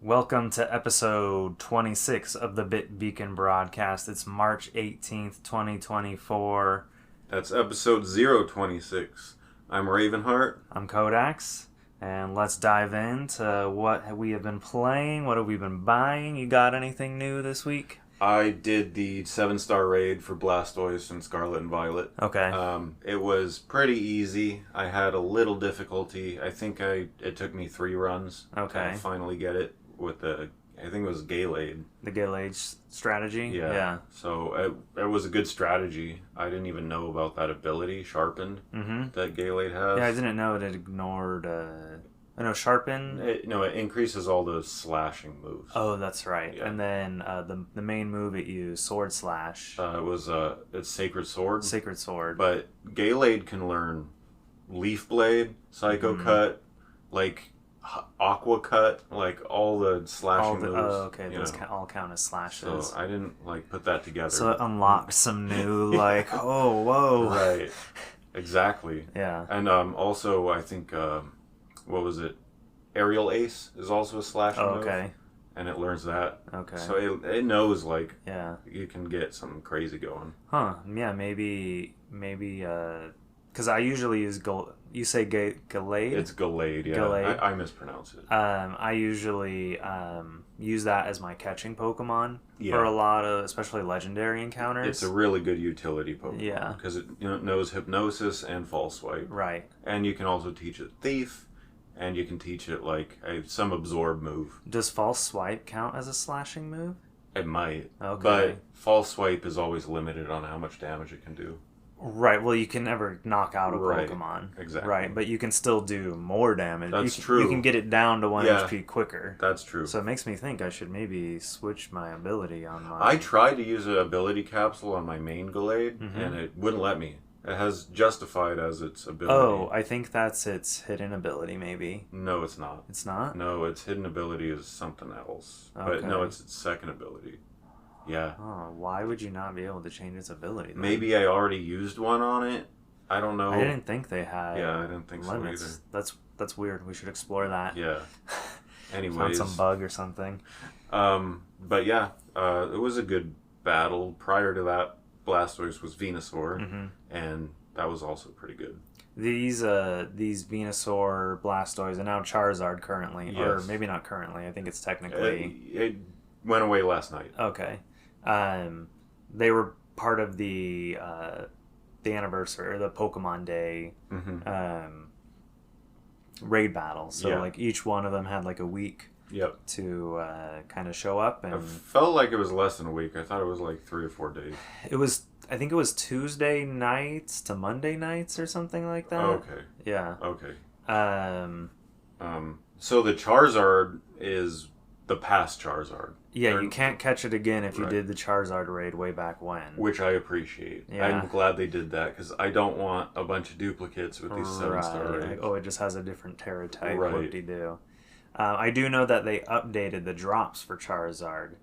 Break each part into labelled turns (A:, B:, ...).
A: Welcome to episode 26 of the Bit Beacon broadcast. It's March 18th, 2024.
B: That's episode 026. I'm Ravenheart.
A: I'm Kodax. And let's dive into what we have been playing. What have we been buying? You got anything new this week?
B: I did the 7-star raid for Blastoise and Scarlet and Violet.
A: Okay.
B: It was pretty easy. I had a little difficulty. I think it took me 3 runs to finally get it with I think it was Gallade.
A: The Gallade strategy?
B: Yeah. So it was a good strategy. I didn't even know about that ability, Sharpened, that Gallade has.
A: Yeah, I didn't know it ignored... Sharpen?
B: It increases all the slashing moves.
A: Oh, that's right.
B: Yeah.
A: And then the main move it used, Sword Slash.
B: It's Sacred Sword.
A: Sacred Sword.
B: But Gallade can learn Leaf Blade, Psycho Cut, like Aqua Cut, like all the slashing moves.
A: Oh, okay. Those all count as slashes.
B: So I didn't put that together.
A: So it unlocks some new oh, whoa.
B: Right. Exactly.
A: Yeah.
B: And also I think what was it? Aerial Ace is also a slashing move.
A: Okay.
B: And it learns that.
A: Okay.
B: So it knows
A: yeah,
B: you can get something crazy going.
A: Huh. Yeah, maybe because I usually use you say Gallade?
B: It's Gallade, yeah.
A: Gallade.
B: I mispronounce it.
A: I usually use that as my catching Pokemon for a lot of, especially legendary encounters.
B: It's a really good utility Pokemon.
A: Yeah.
B: Because it knows Hypnosis and False Swipe.
A: Right. And
B: you can also teach it Thief, and you can teach it some Absorb move.
A: Does False Swipe count as a slashing move?
B: It might.
A: Okay.
B: But False Swipe is always limited on how much damage it can do.
A: Right, well, you can never knock out a
B: Right.
A: Pokemon.
B: Exactly.
A: Right, but you can still do more damage.
B: That's true.
A: You can get it down to 1 HP quicker.
B: That's true.
A: So it makes me think I should maybe switch my ability on my...
B: I tried to use an ability capsule on my main Gallade, and it wouldn't let me. It has Justified as its ability.
A: Oh, I think that's its hidden ability, maybe.
B: No, it's not.
A: It's not?
B: No, its hidden ability is something else.
A: Okay.
B: But no, it's its second ability. Yeah.
A: Oh, why would you not be able to change its ability then?
B: Maybe I already used one on it. I don't know.
A: I didn't think they had
B: Yeah, I didn't think
A: limits.
B: so either.
A: That's weird. We should explore that.
B: Yeah. Anyways.
A: Found some bug or something.
B: But yeah, it was a good battle. Prior to that, Blastoise was Venusaur, and that was also pretty good.
A: These Venusaur, Blastoise, and now Charizard currently,
B: Yes.
A: or maybe not currently. I think it's technically...
B: It went away last night.
A: Okay. They were part of the anniversary, or the Pokemon Day raid battle. So each one of them had a week to kind of show up. And
B: I felt like it was less than a week. I thought it was 3 or 4 days.
A: I think it was Tuesday nights to Monday nights or something like that.
B: Okay.
A: Yeah.
B: Okay.
A: Um,
B: So the Charizard is the past Charizard.
A: Yeah, you can't catch it again if you did the Charizard raid way back when.
B: Which I appreciate. Yeah. I'm glad they did that, because I don't want a bunch of duplicates with these 7-star raids.
A: Oh, it just has a different Terra type.
B: Right.
A: Whoop-de-doo. I do know that they updated the drops for Charizard.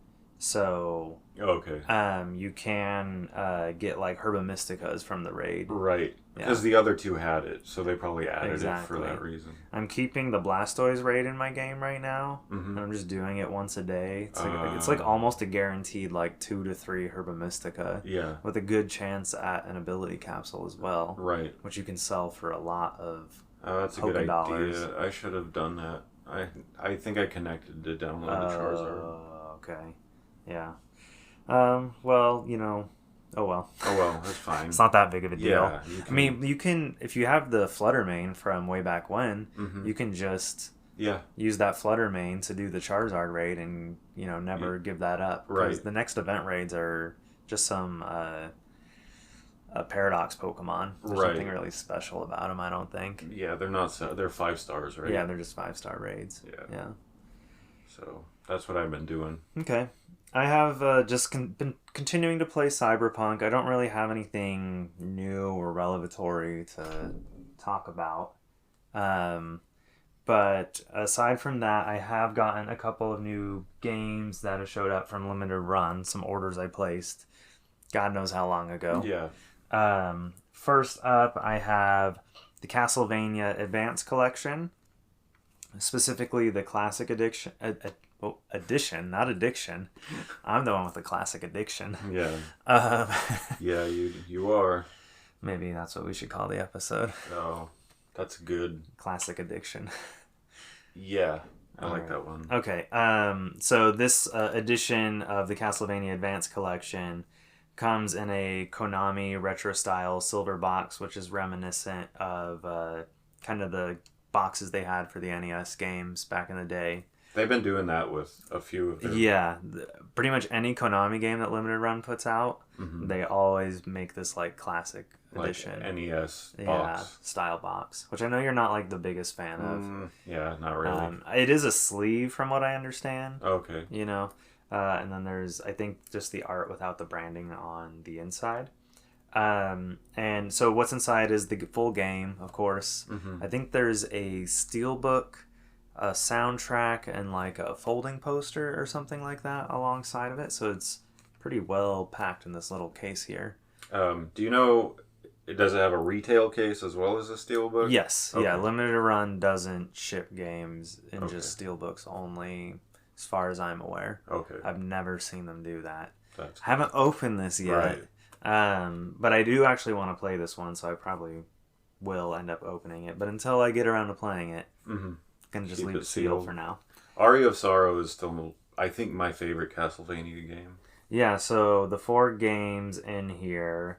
A: So you can get Herba Mysticas from the raid.
B: Right. Because the other two had it, so they probably added it for that reason. I'm
A: keeping the Blastoise raid in my game right now, and I'm just doing it once a day. It's it's almost a guaranteed 2 to 3 Herba Mystica.
B: Yeah.
A: With a good chance at an ability capsule as well.
B: Right.
A: Which you can sell for a lot of
B: that's a good idea.
A: dollars.
B: I should have done that. I think I connected to download the Charizard.
A: Okay. Yeah. Well, oh well.
B: Oh well, that's fine.
A: It's not that big of a deal.
B: Yeah,
A: I mean, you can, if you have the Fluttermane from way back when, you can just use that Fluttermane to do the Charizard raid and, never give that up. Because the next event raids are just some Paradox Pokemon. There's nothing really special about them, I don't think.
B: Yeah, they're not, they're 5 stars, right?
A: Yeah, they're just 5-star raids. Yeah.
B: So that's what I've been doing.
A: Okay. I have just been continuing to play Cyberpunk. I don't really have anything new or revelatory to talk about. But aside from that, I have gotten a couple of new games that have showed up from Limited Run, some orders I placed. God knows how long ago.
B: Yeah.
A: First up, I have the Castlevania Advance Collection, specifically the Classic Edition, not Addiction. I'm the one with the Classic Addiction.
B: Yeah. Yeah, you are.
A: Maybe that's what we should call the episode.
B: Oh, that's good.
A: Classic Addiction.
B: Yeah, I like that one.
A: Okay, so this edition of the Castlevania Advance Collection comes in a Konami retro-style silver box, which is reminiscent of kind of the boxes they had for the NES games back in the day.
B: They've been doing that with a few of them.
A: Yeah, pretty much any Konami game that Limited Run puts out, they always make this like classic edition.
B: Like NES box.
A: Style box, which I know you're not like the biggest fan of.
B: Yeah, not really.
A: It is a sleeve from what I understand.
B: Okay.
A: You know, and then there's, I think, just the art without the branding on the inside. And so what's inside is the full game, of course. I think there's a steelbook, a soundtrack, and like a folding poster or something like that alongside of it. So it's pretty well packed in this little case here.
B: Do you know, does it have a retail case as well as a steelbook?
A: Yes. Okay. Yeah, Limited Run doesn't ship games in just steelbooks only, as far as I'm aware.
B: Okay.
A: I've never seen them do that.
B: That's
A: I haven't opened this yet. Right. But I do actually want to play this one, so I probably will end up opening it. But until I get around to playing it, I'm going to just leave it sealed for now.
B: Aria of Sorrow is still, I think, my favorite Castlevania game.
A: Yeah, so the 4 games in here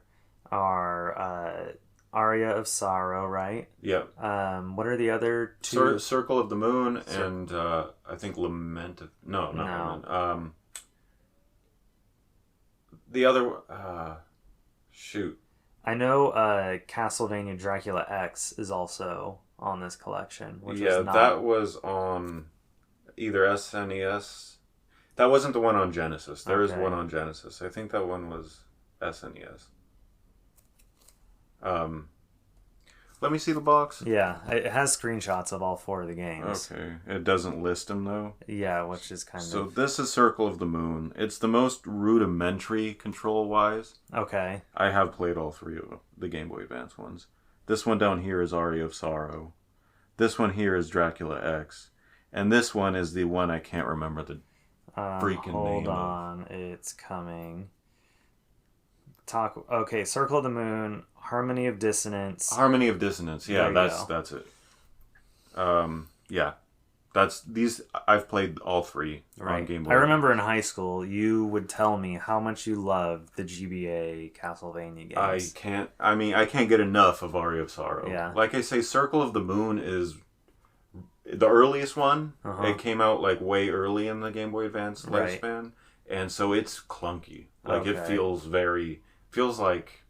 A: are Aria of Sorrow, right?
B: Yep.
A: What are the other 2?
B: Circle of the Moon and I think Lament of... No, not Lament. The other... shoot.
A: I know Castlevania Dracula X is also on this collection. Which was not...
B: that was on either SNES... That wasn't the one on Genesis. There is one on Genesis. I think that one was SNES. Let me see the box.
A: Yeah, it has screenshots of all 4 of the games.
B: Okay. It doesn't list them, though?
A: Yeah, which is kind of...
B: So this is Circle of the Moon. It's the most rudimentary control-wise.
A: Okay.
B: I have played all 3 of the Game Boy Advance ones. This one down here is Aria of Sorrow. This one here is Dracula X. And this one is the one I can't remember the freaking name
A: Hold on. It's coming. Okay, Circle of the Moon, Harmony of Dissonance.
B: Harmony of Dissonance. Yeah, that's it. Yeah. I've played all 3 on Game Boy.
A: I remember in high school you would tell me how much you loved the GBA Castlevania games.
B: I can't get enough of Aria of Sorrow.
A: Yeah.
B: Like I say, Circle of the Moon is the earliest one. It came out like way early in the Game Boy Advance lifespan. And so it's clunky. Like it feels like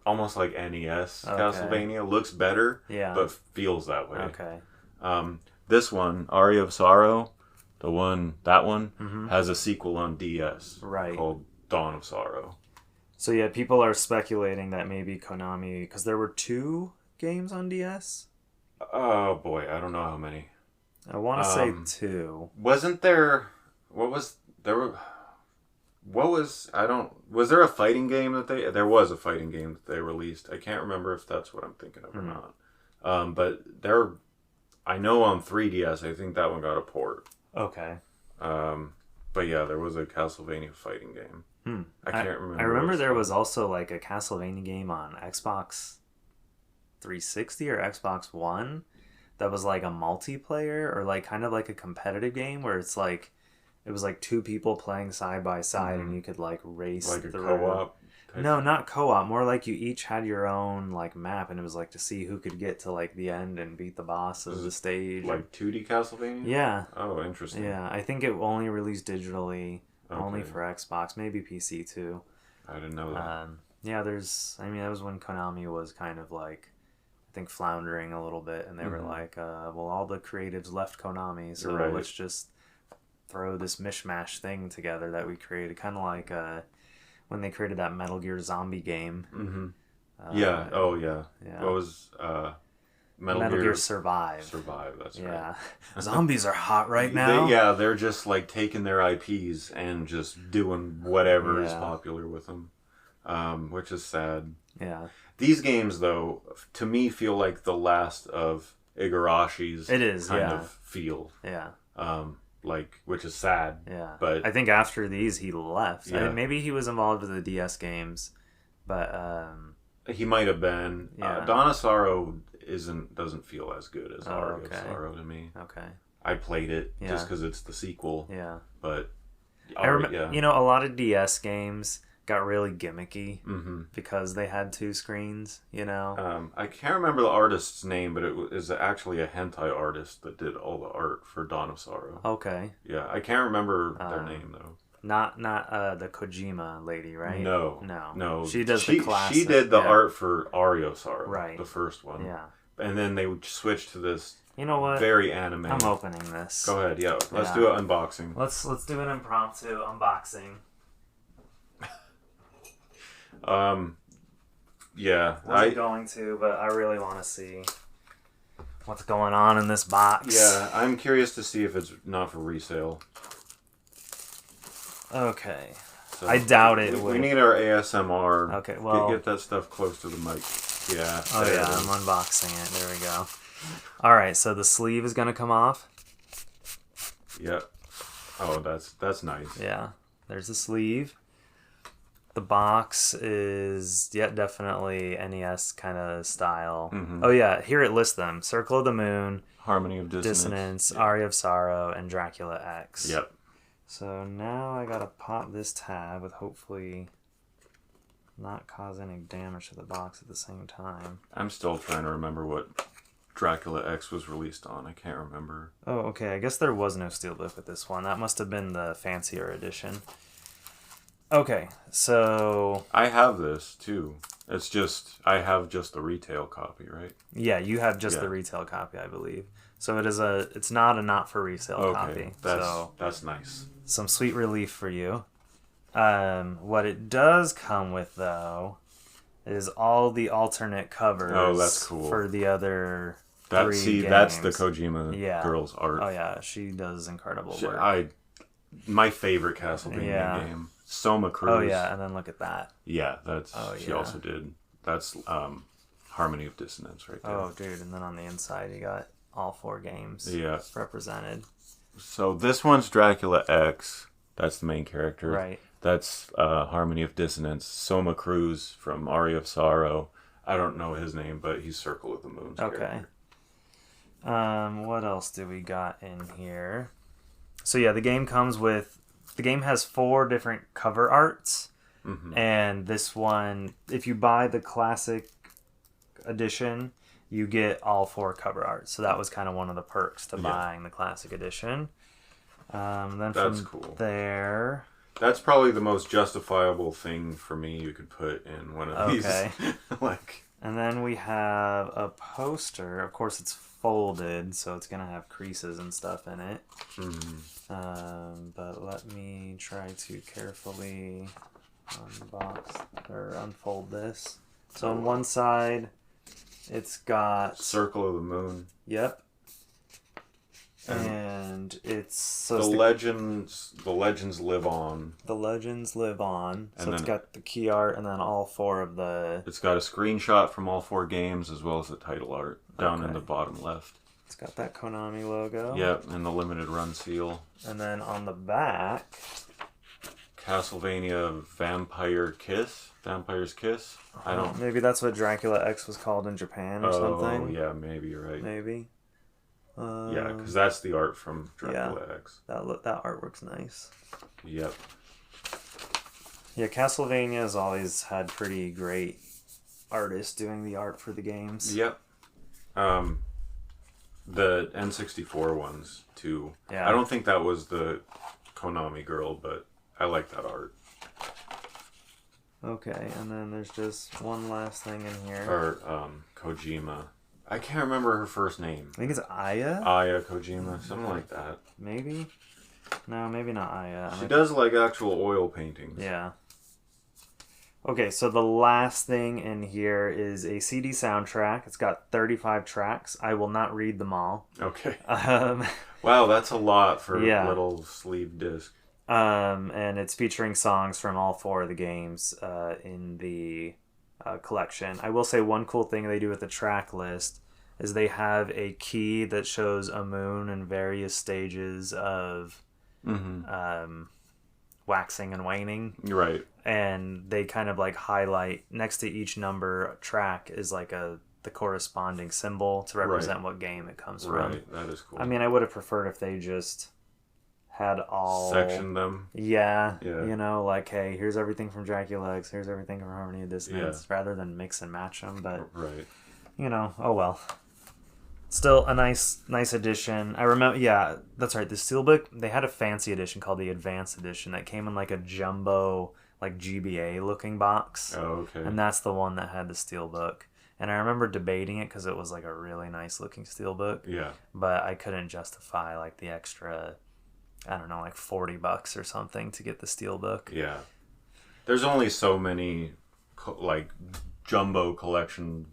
B: almost like NES Castlevania. Looks better, but feels that way.
A: Okay.
B: This one, Aria of Sorrow, that one has a sequel on DS called Dawn of Sorrow.
A: So yeah, people are speculating that maybe Konami, because there were 2 games on DS.
B: Oh boy, I don't know how many.
A: I want to say 2.
B: Wasn't there? Was there a fighting game that there was a fighting game that they released. I can't remember if that's what I'm thinking of or not. But I know on 3DS, I think that one got a port.
A: Okay.
B: But yeah, there was a Castlevania fighting game. I can't remember.
A: I remember there was also like a Castlevania game on Xbox 360 or Xbox One that was like a multiplayer or like kind of like a competitive game where it's like it was like 2 people playing side by side and you could like race
B: like through. A co-op.
A: No, not co-op. More like you each had your own like map, and it was like to see who could get to like the end and beat the boss of the stage.
B: Like 2D Castlevania?
A: Yeah.
B: Oh, interesting.
A: Yeah, I think it only released digitally, only for Xbox, maybe PC too.
B: I didn't know that.
A: Yeah, that was when Konami was kind of like, I think, floundering a little bit, and they were like, well, all the creatives left Konami, so let's just throw this mishmash thing together that we created, kind of like when they created that Metal Gear Zombie game.
B: Mm-hmm. Yeah. Oh, yeah. What was
A: Metal Gear Survive?
B: Survive. That's right.
A: Yeah. Zombies are hot right now.
B: They're just like taking their IPs and just doing whatever is popular with them, which is sad.
A: Yeah.
B: These games, though, to me, feel like the last of Igarashi's kind of feel.
A: Yeah.
B: Which is sad.
A: Yeah.
B: But
A: I think after these, he left. Yeah. I mean, maybe he was involved with the DS games, but
B: he might have been.
A: Yeah.
B: Dawn of Sorrow doesn't feel as good as Aria of Sorrow to me.
A: Okay.
B: I played it just because it's the sequel.
A: Yeah.
B: But
A: I remember, a lot of DS games got really gimmicky because they had 2 screens,
B: I can't remember the artist's name, but it is actually a hentai artist that did all the art for Dawn of Sorrow.
A: Okay.
B: Yeah, I can't remember their name, though.
A: Not the Kojima lady, right?
B: No.
A: She does the classic.
B: She did the art for Aria of Sorrow,
A: right?
B: The first one.
A: Yeah.
B: And then they switched to this.
A: You know what?
B: Very anime.
A: I'm opening this.
B: Go ahead. Yeah. Let's do an unboxing.
A: Let's do an impromptu unboxing.
B: Yeah.
A: I wasn't going to, but I really want to see what's going on in this box.
B: Yeah, I'm curious to see if it's not for resale.
A: Okay. So I doubt it.
B: We need our ASMR.
A: Okay, well...
B: Get that stuff close to the mic. Yeah.
A: Oh, yeah, I'm unboxing it. There we go. Alright, so the sleeve is going to come off.
B: Yep. Oh, that's nice.
A: Yeah. There's the sleeve. The box is, definitely NES kind of style. Mm-hmm. Oh, yeah, here it lists them. Circle of the Moon.
B: Harmony of Dissonance.
A: Aria of Sorrow, and Dracula X.
B: Yep.
A: So now I gotta pop this tab with hopefully not cause any damage to the box at the same time.
B: I'm still trying to remember what Dracula X was released on. I can't remember.
A: Oh, okay. I guess there was no steelbook with this one. That must have been the fancier edition. Okay, so...
B: I have this, too. It's just... I have just the retail copy, right?
A: Yeah, you have just the retail copy, I believe. So it's not a not-for-resale copy.
B: That's nice.
A: Some sweet relief for you. What it does come with, though, is all the alternate covers.
B: Oh, that's cool.
A: For the other 3 games.
B: That's the Kojima girl's art.
A: Oh, yeah. She does incredible work.
B: My favorite Castlevania game. Soma Cruz.
A: Oh, yeah. And then look at that.
B: Yeah, she also did. That's Harmony of Dissonance right there.
A: Oh, dude. And then on the inside, you got all 4 games represented.
B: So this one's Dracula X. That's the main character.
A: Right.
B: That's Harmony of Dissonance. Soma Cruz from Aria of Sorrow. I don't know his name, but he's Circle of the Moon's character.
A: What else do we got in here? So yeah, the game has 4 different cover arts. Mm-hmm. And this one, if you buy the classic edition, you get all 4 cover arts. So that was kind of one of the perks to buying the classic edition. Then that's cool. There,
B: that's probably the most justifiable thing for me you could put in one of these.
A: And then we have a poster. Of course, it's folded, so it's gonna have creases and stuff in it. Mm-hmm. But let me try to carefully unfold this. So on one side, it's got
B: Circle of the Moon.
A: Yep. And it's
B: the legends live on.
A: The legends live on. So it's got the key art and then all 4 of the...
B: It's got a screenshot from all 4 games as well as the title art down in the bottom left.
A: It's got that Konami logo.
B: Yep, and the limited run seal.
A: And then on the back...
B: Castlevania Vampire's Kiss? I don't...
A: Maybe that's what Dracula X was called in Japan or something.
B: Oh, yeah, maybe you're right.
A: Maybe.
B: Yeah, because that's the art from Dracula X.
A: That artwork's nice.
B: Yep.
A: Yeah, Castlevania has always had pretty great artists doing the art for the games.
B: Yep. The N64 ones, too.
A: Yeah.
B: I don't think that was the Konami girl, but I like that art.
A: Okay, and then there's just one last thing in here.
B: Or Kojima. I can't remember her first name.
A: I think it's Aya?
B: Aya Kojima, something like that.
A: Maybe. No, maybe not Aya.
B: She does like actual oil paintings.
A: Yeah. Okay, so the last thing in here is a CD soundtrack. It's got 35 tracks. I will not read them all.
B: Okay. Wow, that's a lot for a little sleeve disc.
A: And it's featuring songs from all 4 of the games in the collection. I will say one cool thing they do with the track list is they have a key that shows a moon in various stages of waxing and waning.
B: Right.
A: And they kind of like highlight next to each number track is like the corresponding symbol to represent what game it comes from.
B: Right, that is cool.
A: I mean, I would have preferred if they just had all...
B: Sectioned them.
A: Yeah. You know, like, hey, here's everything from Dracula X, here's everything from Harmony of Dissonance, rather than mix and match them, but...
B: Right.
A: You know, oh well. Still a nice addition. I remember, yeah, that's right, the Steelbook, they had a fancy edition called the Advanced Edition that came in like a jumbo, like GBA looking box.
B: Oh, okay.
A: And that's the one that had the Steelbook. And I remember debating it because it was like a really nice looking Steelbook.
B: Yeah.
A: But I couldn't justify like the extra, I don't know, like $40 or something to get the Steelbook.
B: Yeah. There's only so many like jumbo collection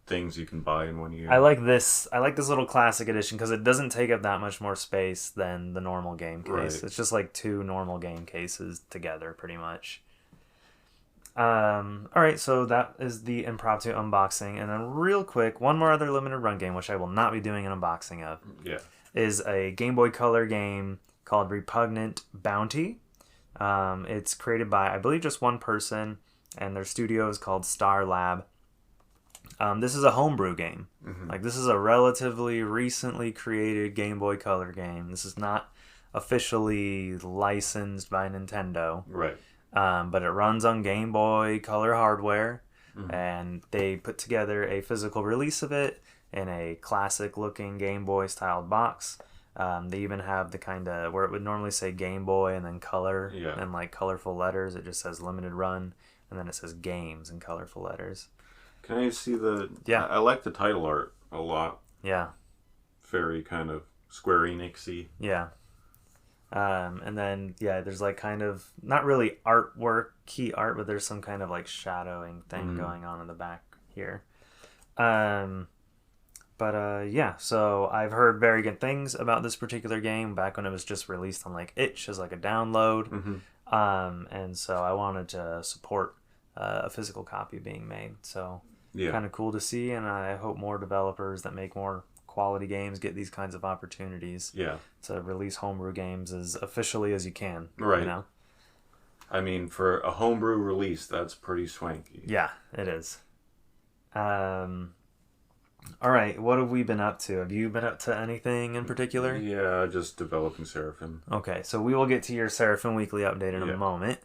B: things you can buy in one year.
A: I like this little classic edition because it doesn't take up that much more space than the normal game case. Right. It's just like 2 normal game cases together pretty much. Alright, so that is the impromptu unboxing. And then real quick, one more other limited run game, which I will not be doing an unboxing of, is a Game Boy Color game called Repugnant Bounty. It's created by, I believe, just one person, and their studio is called Star Lab. This is a homebrew game. Like, this is a relatively recently created Game Boy Color game. This is not officially licensed by Nintendo.
B: Right.
A: But it runs on Game Boy Color hardware, and they put together a physical release of it in a classic-looking Game Boy styled box. They even have the kind of where it would normally say Game Boy and then color and like colorful letters. It just says limited run, and then it says games in colorful letters.
B: Can I see the... Yeah. I like the title art a lot.
A: Yeah.
B: Very kind of Square Enix-y.
A: Yeah. And then, there's like kind of, not really artwork, key art, but there's some kind of like shadowing thing going on in the back here. So I've heard very good things about this particular game back when it was just released on like itch as like a download. And so I wanted to support a physical copy being made. So kind of cool to see, and I hope more developers that make more quality games get these kinds of opportunities to release homebrew games as officially as you can.
B: Right.
A: You know?
B: I mean, for a homebrew release, that's pretty swanky.
A: Yeah, it is. All right, what have we been up to? Have you been up to anything in particular?
B: Yeah, just developing Seraphim.
A: Okay, so we will get to your Seraphim Weekly update in a moment.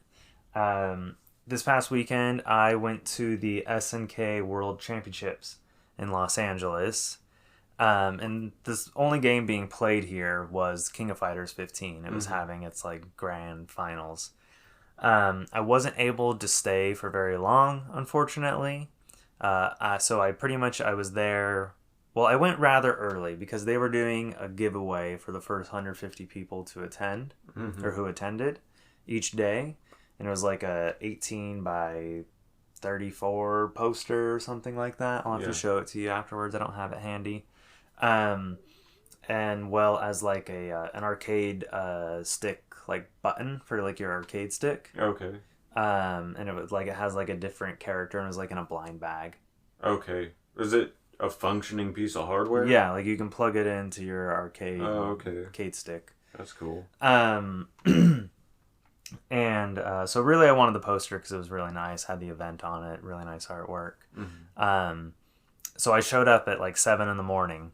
A: This past weekend, I went to the SNK World Championships in Los Angeles. And this only game being played here was King of Fighters 15. It was having its like grand finals. I wasn't able to stay for very long, unfortunately. So I was there. Well, I went rather early because they were doing a giveaway for the first 150 people to attend or who attended each day. And it was like a 18 by 34 poster or something like that. I'll have to show it to you afterwards. I don't have it handy. And well as like an arcade stick like button for like your arcade stick.
B: Okay.
A: And it has like a different character and it was like in a blind bag.
B: Okay. Is it a functioning piece of hardware?
A: Yeah, like you can plug it into your arcade stick.
B: That's cool.
A: And so really I wanted the poster because it was really nice, had the event on it, really nice artwork. So I showed up at like 7 a.m.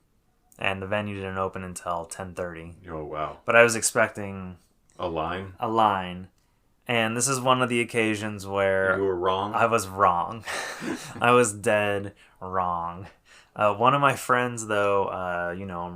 A: and the venue didn't open until 10:30.
B: Oh, wow.
A: But I was expecting
B: a line.
A: And this is one of the occasions where
B: you were wrong.
A: I was wrong. I was dead wrong. One of my friends, though,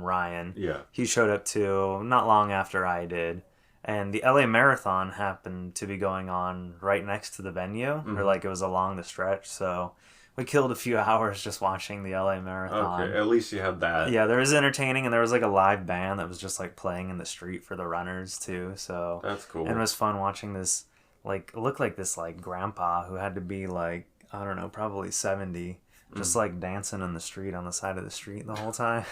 A: Ryan.
B: Yeah.
A: He showed up too, not long after I did. And the LA Marathon happened to be going on right next to the venue, or like it was along the stretch. So we killed a few hours just watching the LA Marathon.
B: Okay, at least you had that.
A: Yeah, there was entertaining, and there was like a live band that was just like playing in the street for the runners too. So
B: that's cool.
A: And it was fun watching this. Like, it looked like this like grandpa who had to be like, I don't know, probably 70, just like dancing in the street on the side of the street the whole time.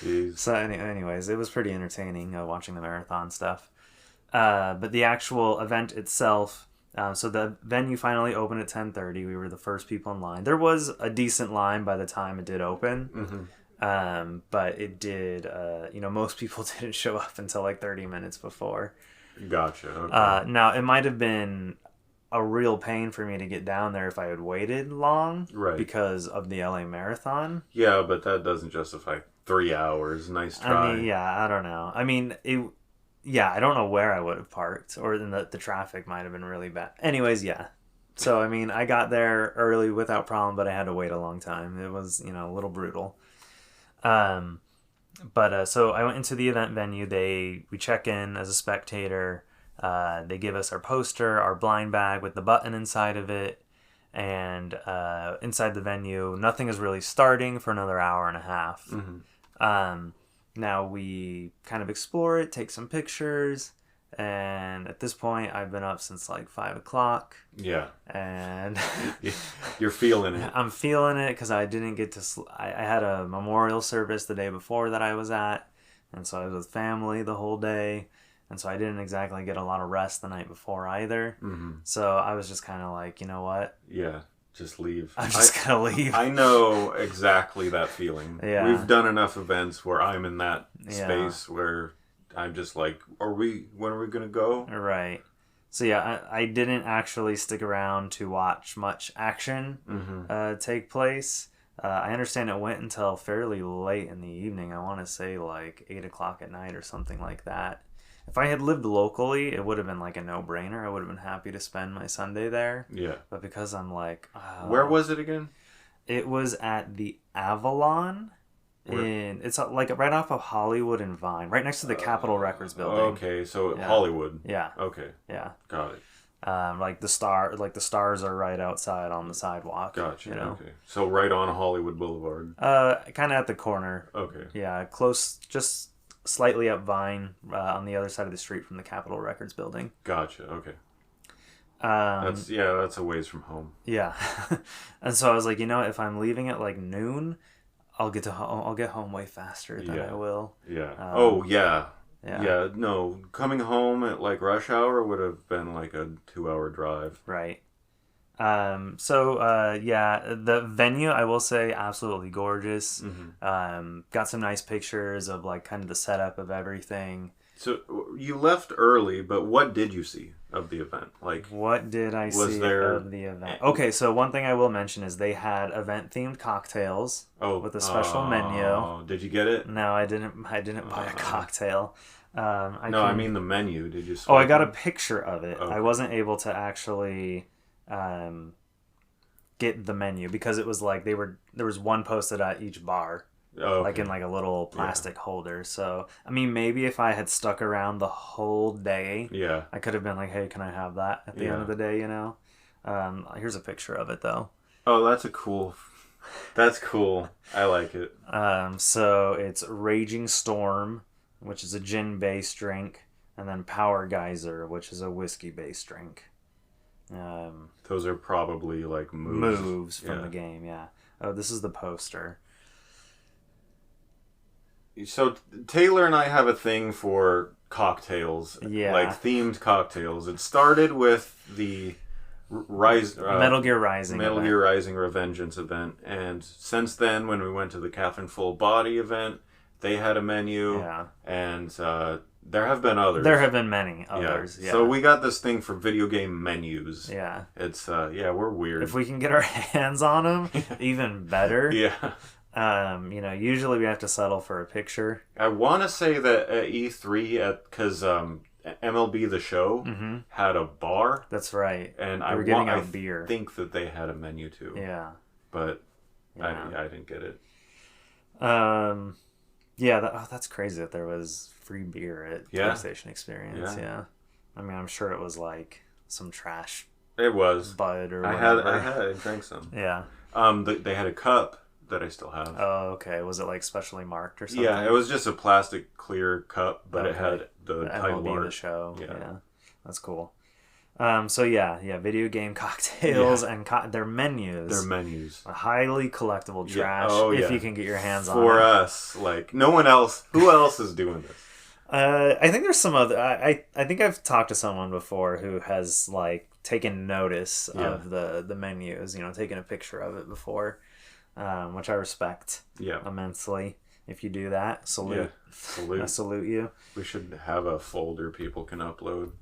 B: Jeez.
A: So anyways, it was pretty entertaining watching the marathon stuff. But the actual event itself, so the venue finally opened at 10:30. We were the first people in line. There was a decent line by the time it did open. But it did, most people didn't show up until like 30 minutes before.
B: Gotcha. Okay.
A: Now, it might have been a real pain for me to get down there if I had waited long,
B: right?
A: Because of the LA Marathon.
B: Yeah, but that doesn't justify 3 hours. Nice try.
A: I mean, yeah, I don't know. I mean, I don't know where I would have parked, or then the traffic might have been really bad. Anyways, yeah. So, I mean, I got there early without problem, but I had to wait a long time. It was, a little brutal. So I went into the event venue. We check in as a spectator. They give us our poster, our blind bag with the button inside of it, and inside the venue, nothing is really starting for another hour and a half. Now we kind of explore it, take some pictures, and at this point, I've been up since like 5 o'clock.
B: Yeah.
A: And
B: you're feeling it.
A: I'm feeling it because I didn't get to. I had a memorial service the day before that I was at, and so I was with family the whole day, and so I didn't exactly get a lot of rest the night before either. So I was just kind of like, you know what?
B: Yeah. Just leave.
A: I'm just gonna leave.
B: I know exactly that feeling.
A: Yeah.
B: We've done enough events where I'm in that space where I'm just like, when are we gonna go?
A: Right. So yeah, I didn't actually stick around to watch much action take place. I understand it went until fairly late in the evening. I want to say like 8 o'clock at night or something like that. If I had lived locally, it would have been like a no-brainer. I would have been happy to spend my Sunday there.
B: Yeah.
A: But because I'm like...
B: where was it again?
A: It was at the Avalon. It's like right off of Hollywood and Vine, right next to the Capitol Records building.
B: Okay, so Hollywood.
A: Yeah.
B: Okay.
A: Yeah.
B: Got it.
A: The stars are right outside on the sidewalk.
B: Gotcha. Okay. So right on Hollywood Boulevard.
A: Kind of at the corner.
B: Okay.
A: Yeah, close, just slightly up Vine, on the other side of the street from the Capitol Records building.
B: Gotcha. Okay. That's a ways from home.
A: Yeah. And so I was like, if I'm leaving at like noon, I'll get home way faster than I will.
B: Yeah. Yeah. No, coming home at like rush hour would have been like a 2-hour drive.
A: Right. The venue, I will say, absolutely gorgeous. Got some nice pictures of like kind of the setup of everything.
B: So you left early, but what did you see of the event? Like,
A: what did I see of the event? Okay, so one thing I will mention is they had event-themed cocktails with a special menu.
B: Did you get it?
A: No, I didn't buy a cocktail.
B: I mean the menu. Did you?
A: I got a picture of it. Okay. I wasn't able to actually get the menu because it was like there was one posted at each bar. Like in like a little plastic holder. So, I mean, maybe if I had stuck around the whole day, I could have been like, hey, can I have that at the end of the day, Here's a picture of it, though.
B: Oh, that's cool. I like it.
A: So it's Raging Storm, which is a gin-based drink, and then Power Geyser, which is a whiskey-based drink.
B: Those are probably like moves
A: from the game, yeah. Oh, this is the poster.
B: So Taylor and I have a thing for cocktails, like themed cocktails. It started with the
A: Metal Gear Rising
B: Revengeance event, and since then, when we went to the Catherine Full Body event, they had a menu, and there have been others.
A: There have been many others. Yeah.
B: So we got this thing for video game menus.
A: Yeah.
B: It's we're weird.
A: If we can get our hands on them, even better.
B: Yeah.
A: Usually we have to settle for a picture.
B: I want to say that at E3, because MLB The Show had a bar.
A: That's right.
B: And
A: we were giving out beer.
B: I think that they had a menu too.
A: Yeah.
B: But I didn't get it.
A: That's crazy that there was free beer at PlayStation Experience. Yeah. I mean, I'm sure it was like some trash
B: It was.
A: Bud or whatever.
B: I drank some.
A: Yeah.
B: They had a cup that I still have.
A: Oh, okay. Was it like specially marked or something?
B: Yeah, it was just a plastic clear cup, but it had the title art.
A: The show. Yeah. That's cool. Video game cocktails and their menus.
B: Their menus.
A: A highly collectible trash if you can get your hands on it.
B: For us, like no one else. Who else is doing this?
A: I think there's some other. I think I've talked to someone before who has like taken notice of the menus. Taken a picture of it before, which I respect immensely. If you do that, salute. I salute you.
B: We should have a folder people can upload.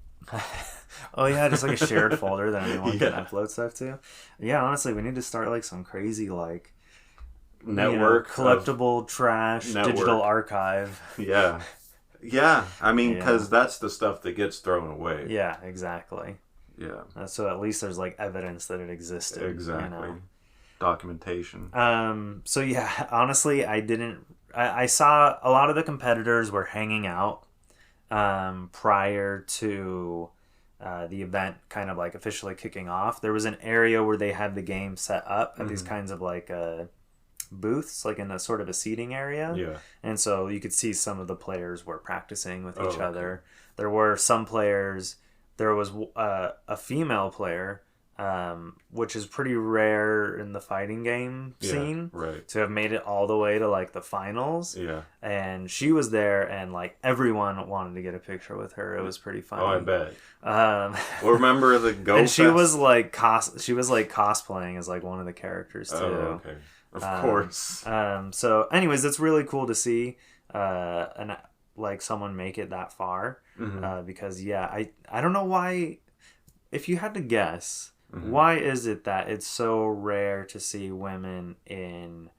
A: Oh yeah, just like a shared folder that anyone can upload stuff to. Yeah, honestly, we need to start like some crazy like
B: network
A: collectible trash digital archive.
B: Yeah, I mean, because that's the stuff that gets thrown away.
A: Yeah, exactly.
B: Yeah.
A: So at least there's like evidence that it existed.
B: Exactly. Documentation.
A: So yeah, honestly, I saw a lot of the competitors were hanging out prior to the event kind of like officially kicking off. There was an area where they had the game set up at these kinds of like booths, like in a sort of a seating area.
B: Yeah.
A: And so you could see some of the players were practicing with each other. There were some players. There was a female player, which is pretty rare in the fighting game scene, to have made it all the way to like the finals.
B: Yeah.
A: And she was there, and like everyone wanted to get a picture with her. It was pretty funny.
B: Oh, I bet. Well, remember the Go
A: and she was like cosplaying as like one of the characters too.
B: Oh, okay. Of course.
A: So, anyways, it's really cool to see, and like someone make it that far, because I don't know why. If you had to guess, why is it that it's so rare to see women in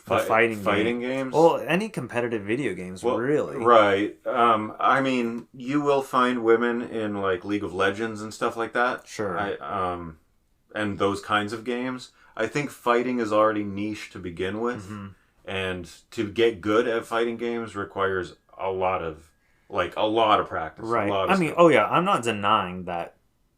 A: fighting games? Well, any competitive video games, really.
B: Right. I mean, you will find women in like League of Legends and stuff like that.
A: Sure.
B: And those kinds of games. I think fighting is already niche to begin with, and to get good at fighting games requires a lot of practice.
A: Right. I mean, I'm not denying that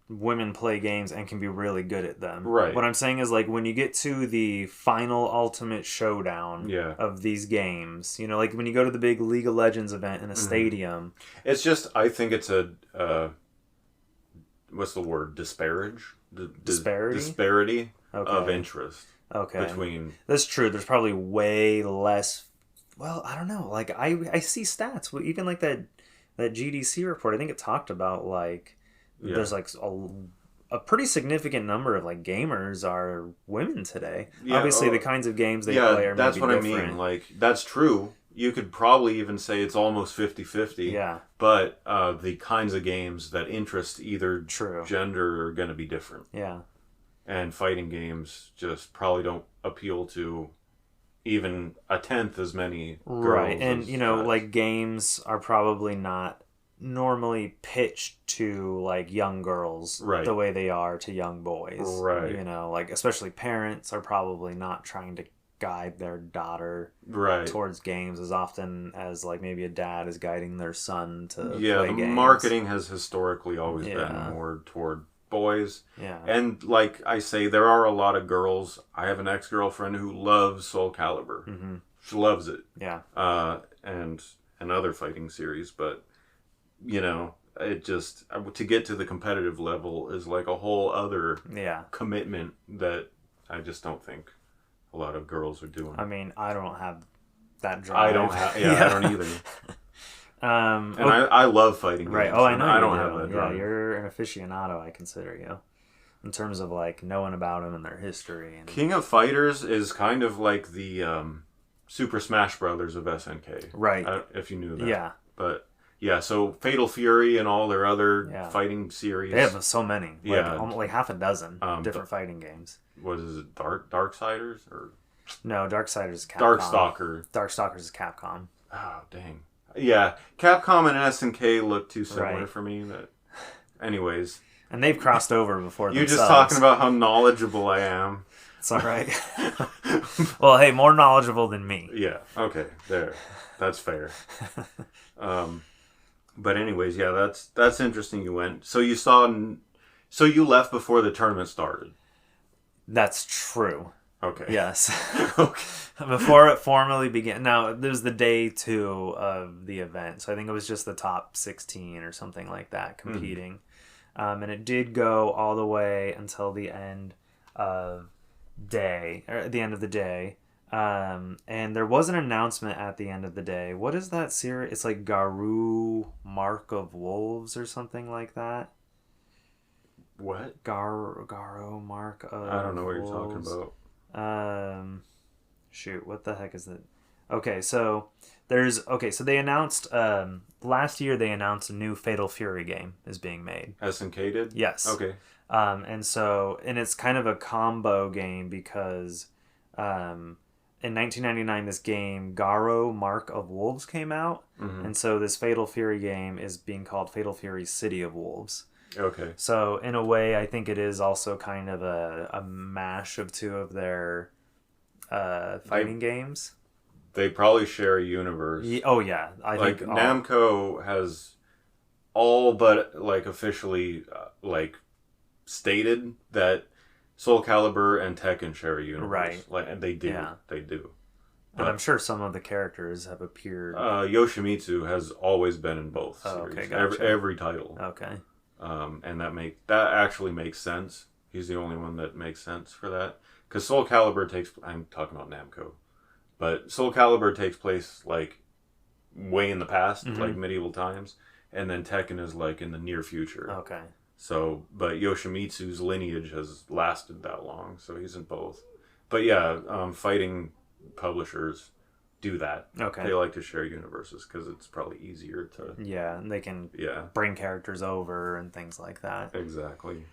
A: women play games and can be really good at them.
B: Right.
A: What I'm saying is like when you get to the final ultimate showdown of these games, like when you go to the big League of Legends event in a stadium.
B: It's just, I think it's a, what's the word? Disparity of interest.
A: Okay.
B: Between...
A: That's true. There's probably way less... Well, I don't know. Like, I see stats. Even like that GDC report, I think it talked about like... There's like a pretty significant number of like gamers are women today. Yeah, obviously, the kinds of games they play are
B: that's
A: maybe
B: what
A: different.
B: I mean. Like, that's true. You could probably even say it's almost 50-50.
A: Yeah.
B: But the kinds of games that interest either gender are going to be different.
A: Yeah.
B: And fighting games just probably don't appeal to even a tenth as many girls.
A: Right. And, like games are probably not normally pitched to like young girls the way they are to young boys.
B: Right.
A: Like especially parents are probably not trying to guide their daughter towards games as often as like maybe a dad is guiding their son to play games.
B: Marketing has historically always been more toward boys.
A: Yeah.
B: And like I say, there are a lot of girls. I have an ex-girlfriend who loves Soul Calibur. Mm-hmm. She loves it.
A: Yeah.
B: And other fighting series, but it just, to get to the competitive level is like a whole other commitment that I just don't think a lot of girls are doing.
A: I mean, I don't have that drive.
B: I don't have, I don't either. I love fighting games.
A: Right. Oh, I know.
B: I don't have that drive.
A: Yeah, you're an aficionado, I consider you. In terms of like knowing about them and their history. And...
B: King of Fighters is kind of like the Super Smash Brothers of SNK.
A: Right.
B: If you knew that.
A: Yeah.
B: But yeah, so Fatal Fury and all their other fighting series.
A: They have so many. Like half a dozen different fighting games.
B: What is it? Darksiders? Or
A: no, Darksiders is Capcom. Darkstalkers is Capcom.
B: Oh, dang. Yeah, Capcom and SNK look too similar for me. But anyways.
A: And they've crossed over before
B: You're just talking about how knowledgeable I am.
A: It's all right. Well, hey, more knowledgeable than me.
B: Yeah, okay, there. That's fair. But anyways, yeah, that's interesting. You went. So you saw. So you left before the tournament started.
A: That's true.
B: Okay.
A: Yes.
B: Okay.
A: Before it formally began. Now, there's the day 2 of the event. So I think it was just the top 16 or something like that competing. And it did go all the way until the end of the end of the day. And there was an announcement at the end of the day. What is that series? It's like Garou Mark of Wolves or something like that.
B: What?
A: Garou Mark of
B: I don't know what
A: Wolves.
B: you're talking about.
A: Shoot, what the heck is it? Okay, so they announced last year they announced a new Fatal Fury game is being made.
B: SNK did?
A: Yes.
B: Okay.
A: And it's kind of a combo game because in 1999 this game Garou Mark of Wolves came out, and so this Fatal Fury game is being called Fatal Fury City of Wolves.
B: Okay.
A: So in a way, I think it is also kind of a mash of two of their fighting games.
B: They probably share a universe.
A: Oh yeah, I think
B: Namco has all but like officially like stated that Soul Calibur and Tekken share a universe.
A: Right.
B: Like, and they do.
A: Yeah.
B: They do.
A: But I'm sure some of the characters have appeared.
B: Yoshimitsu has always been in both series.
A: Okay, gotcha.
B: Every title.
A: Okay.
B: And that actually makes sense. He's the only one that makes sense for that. Because Soul Calibur I'm talking about Namco, but Soul Calibur takes place like way in the past, like medieval times, and then Tekken is like in the near future.
A: Okay.
B: So, but Yoshimitsu's lineage has lasted that long, so he's in both. But yeah, fighting publishers do that.
A: Okay.
B: They like to share universes because it's probably easier to...
A: Yeah, and they can bring characters over and things like that.
B: Exactly.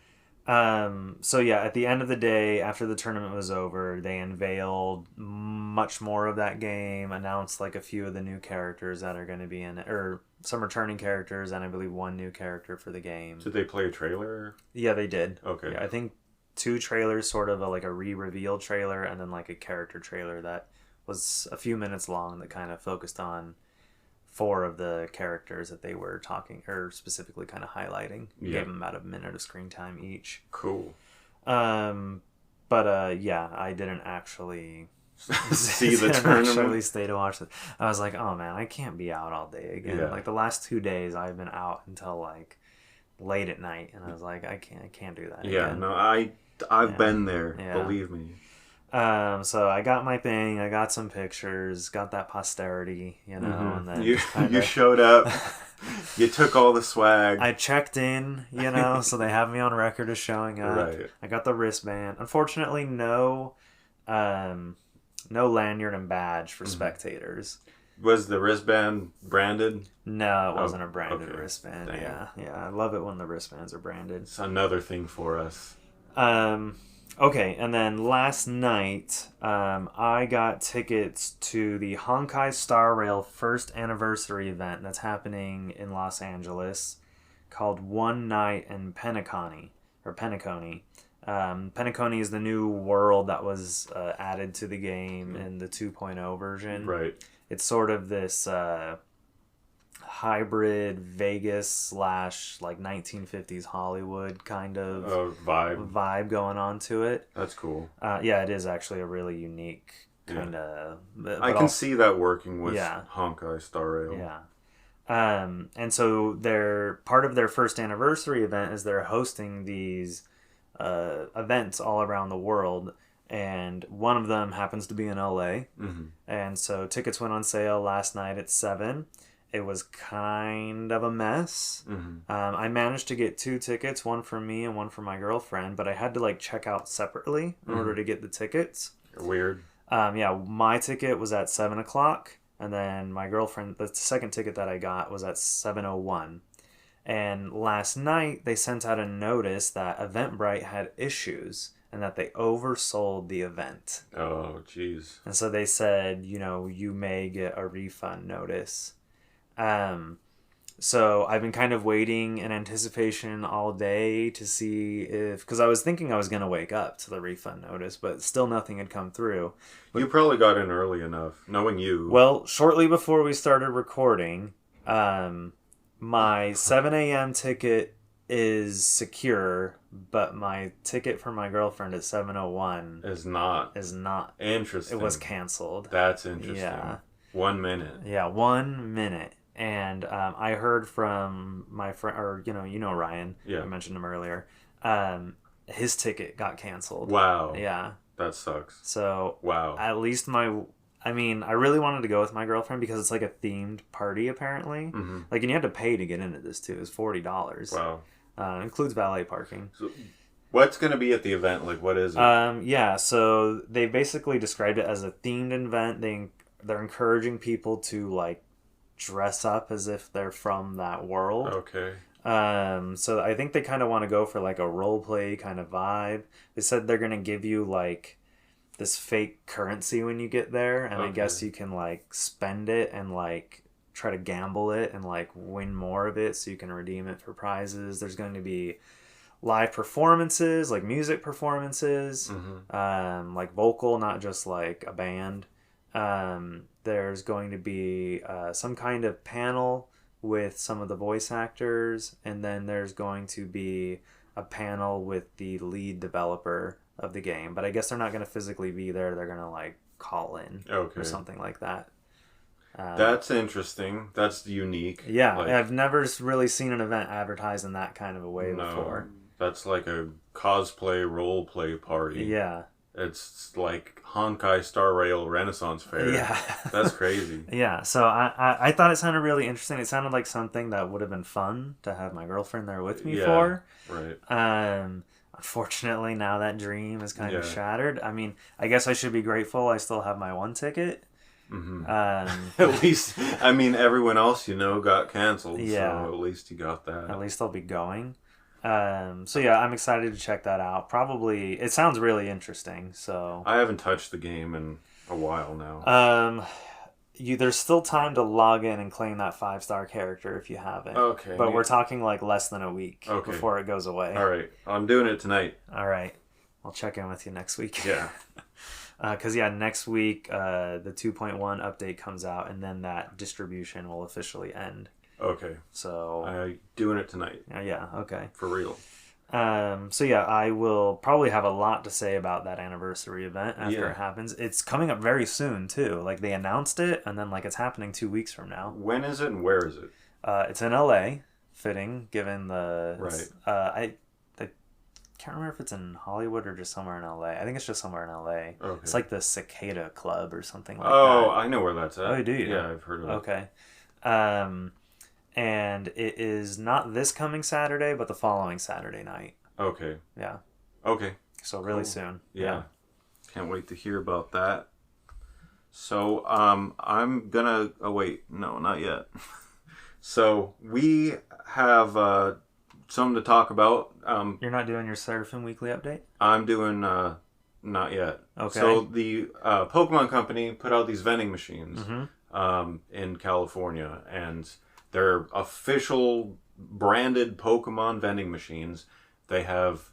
A: So yeah, at the end of the day, after the tournament was over, they unveiled much more of that game, announced like a few of the new characters that are going to be in it, or some returning characters, and I believe one new character for the game.
B: Did they play a trailer?
A: Yeah, they did.
B: Okay.
A: Yeah, I think 2 trailers, sort of like a re-reveal trailer, and then like a character trailer that was a few minutes long that kind of focused on 4 of the characters that they were talking or specifically kind of highlighting.
B: Yeah.
A: Gave them about a minute of screen time each.
B: Cool.
A: But yeah, I didn't actually
B: see the tournament.
A: Actually stay to watch it. I was like, oh man, I can't be out all day again.
B: Yeah.
A: Like the last 2 days, I've been out until like late at night, and I was like, I can't do that.
B: Yeah,
A: again.
B: no, I've been there. Yeah. Believe me.
A: So I got my thing, I got some pictures, got that posterity, and then
B: you showed up, you took all the swag.
A: I checked in, so they have me on record as showing up.
B: Right.
A: I got the wristband. Unfortunately, no lanyard and badge for spectators.
B: Was the wristband branded?
A: No, it wasn't a branded wristband. Dang. Yeah. I love it when the wristbands are branded.
B: It's another thing for us.
A: Okay, and then last night, I got tickets to the Honkai Star Rail first anniversary event that's happening in Los Angeles called One Night in Penacony. Penacony is the new world that was added to the game in the 2.0 version.
B: Right.
A: It's sort of this hybrid Vegas / like 1950s Hollywood kind of vibe going on to it.
B: That's cool.
A: Yeah, it is actually a really unique kind of...
B: I can see that working with Honkai Star Rail.
A: Yeah. And so part of their first anniversary event is they're hosting these events all around the world, and one of them happens to be in LA. And so tickets went on sale last night at 7. It was kind of a mess. I managed to get 2 tickets, one for me and one for my girlfriend, but I had to like check out separately in order to get the tickets.
B: Weird.
A: Yeah, my ticket was at 7 o'clock, and then my girlfriend, the second ticket that I got was at 7:01. And last night they sent out a notice that Eventbrite had issues and that they oversold the event.
B: Oh, jeez.
A: And so they said, you may get a refund notice. So I've been kind of waiting in anticipation all day to see because I was thinking I was going to wake up to the refund notice, but still nothing had come through.
B: You probably got in early enough, knowing you.
A: Well, shortly before we started recording, my 7 a.m. ticket is secure, but my ticket for my girlfriend at 7:01
B: is not. Interesting.
A: It was canceled.
B: That's interesting.
A: Yeah.
B: 1 minute.
A: Yeah, 1 minute. And I heard from my friend, or Ryan. Yeah. I mentioned him earlier. His ticket got canceled.
B: Wow.
A: Yeah.
B: That sucks.
A: So.
B: Wow.
A: At least I really wanted to go with my girlfriend because it's like a themed party apparently. Mm-hmm. Like, and you had to pay to get into this too. It's $40.
B: Wow.
A: Includes valet parking.
B: So what's going to be at the event? Like, what is it?
A: Yeah. So they basically described it as a themed event. They're encouraging people to like dress up as if they're from that world.
B: Okay.
A: So I think they kind of want to go for like a role play kind of vibe. They said they're going to give you like this fake currency when you get there, and I guess you can like spend it and like try to gamble it and like win more of it so you can redeem it for prizes. There's going to be live performances, like music performances, like vocal, not just like a band. There's going to be some kind of panel with some of the voice actors, and then there's going to be a panel with the lead developer of the game, but I guess they're not going to physically be there. They're going to like call in or something like that.
B: That's interesting. That's unique.
A: Yeah, I've never really seen an event advertised in that kind of a way before.
B: That's like a cosplay role play party.
A: Yeah.
B: It's like Honkai Star Rail Renaissance Fair. Yeah. That's crazy.
A: Yeah, so I thought it sounded really interesting. It sounded like something that would have been fun to have my girlfriend there with me for.
B: Right.
A: Unfortunately, now that dream is kind of shattered. I mean, I guess I should be grateful I still have my one ticket.
B: Mm-hmm. At least, I mean, everyone else, got canceled. Yeah. So at least you got that.
A: At least I'll be going. So yeah, I'm excited to check that out. Probably, it sounds really interesting. So
B: I haven't touched the game in a while now.
A: There's still time to log in and claim that 5-star character if you haven't.
B: Okay.
A: But we're talking like less than a week before it goes away.
B: All right. I'm doing it tonight.
A: All right. I'll check in with you next week.
B: Yeah.
A: Because next week the 2.1 update comes out, and then that distribution will officially end.
B: Okay.
A: So
B: I'm doing it tonight.
A: Yeah. Okay.
B: For real.
A: So yeah, I will probably have a lot to say about that anniversary event after it happens. It's coming up very soon too. Like, they announced it, and then like it's happening 2 weeks from now.
B: When is it and where is it?
A: It's in LA. Fitting, given the
B: right.
A: I can't remember if it's in Hollywood or just somewhere in LA. I think it's just somewhere in LA.
B: Okay.
A: It's like the Cicada Club or something like that.
B: Oh, I know where that's at.
A: Oh, do you?
B: Yeah, I've heard of it.
A: Okay. And it is not this coming Saturday, but the following Saturday night.
B: Okay.
A: Yeah.
B: Okay.
A: So really soon.
B: Yeah. Can't wait to hear about that. So I'm gonna. Oh wait, no, not yet. So we have something to talk about.
A: You're not doing your Seraphim Weekly update?
B: I'm doing not yet.
A: Okay.
B: So the Pokemon Company put out these vending machines in California, and they're official branded Pokemon vending machines. They have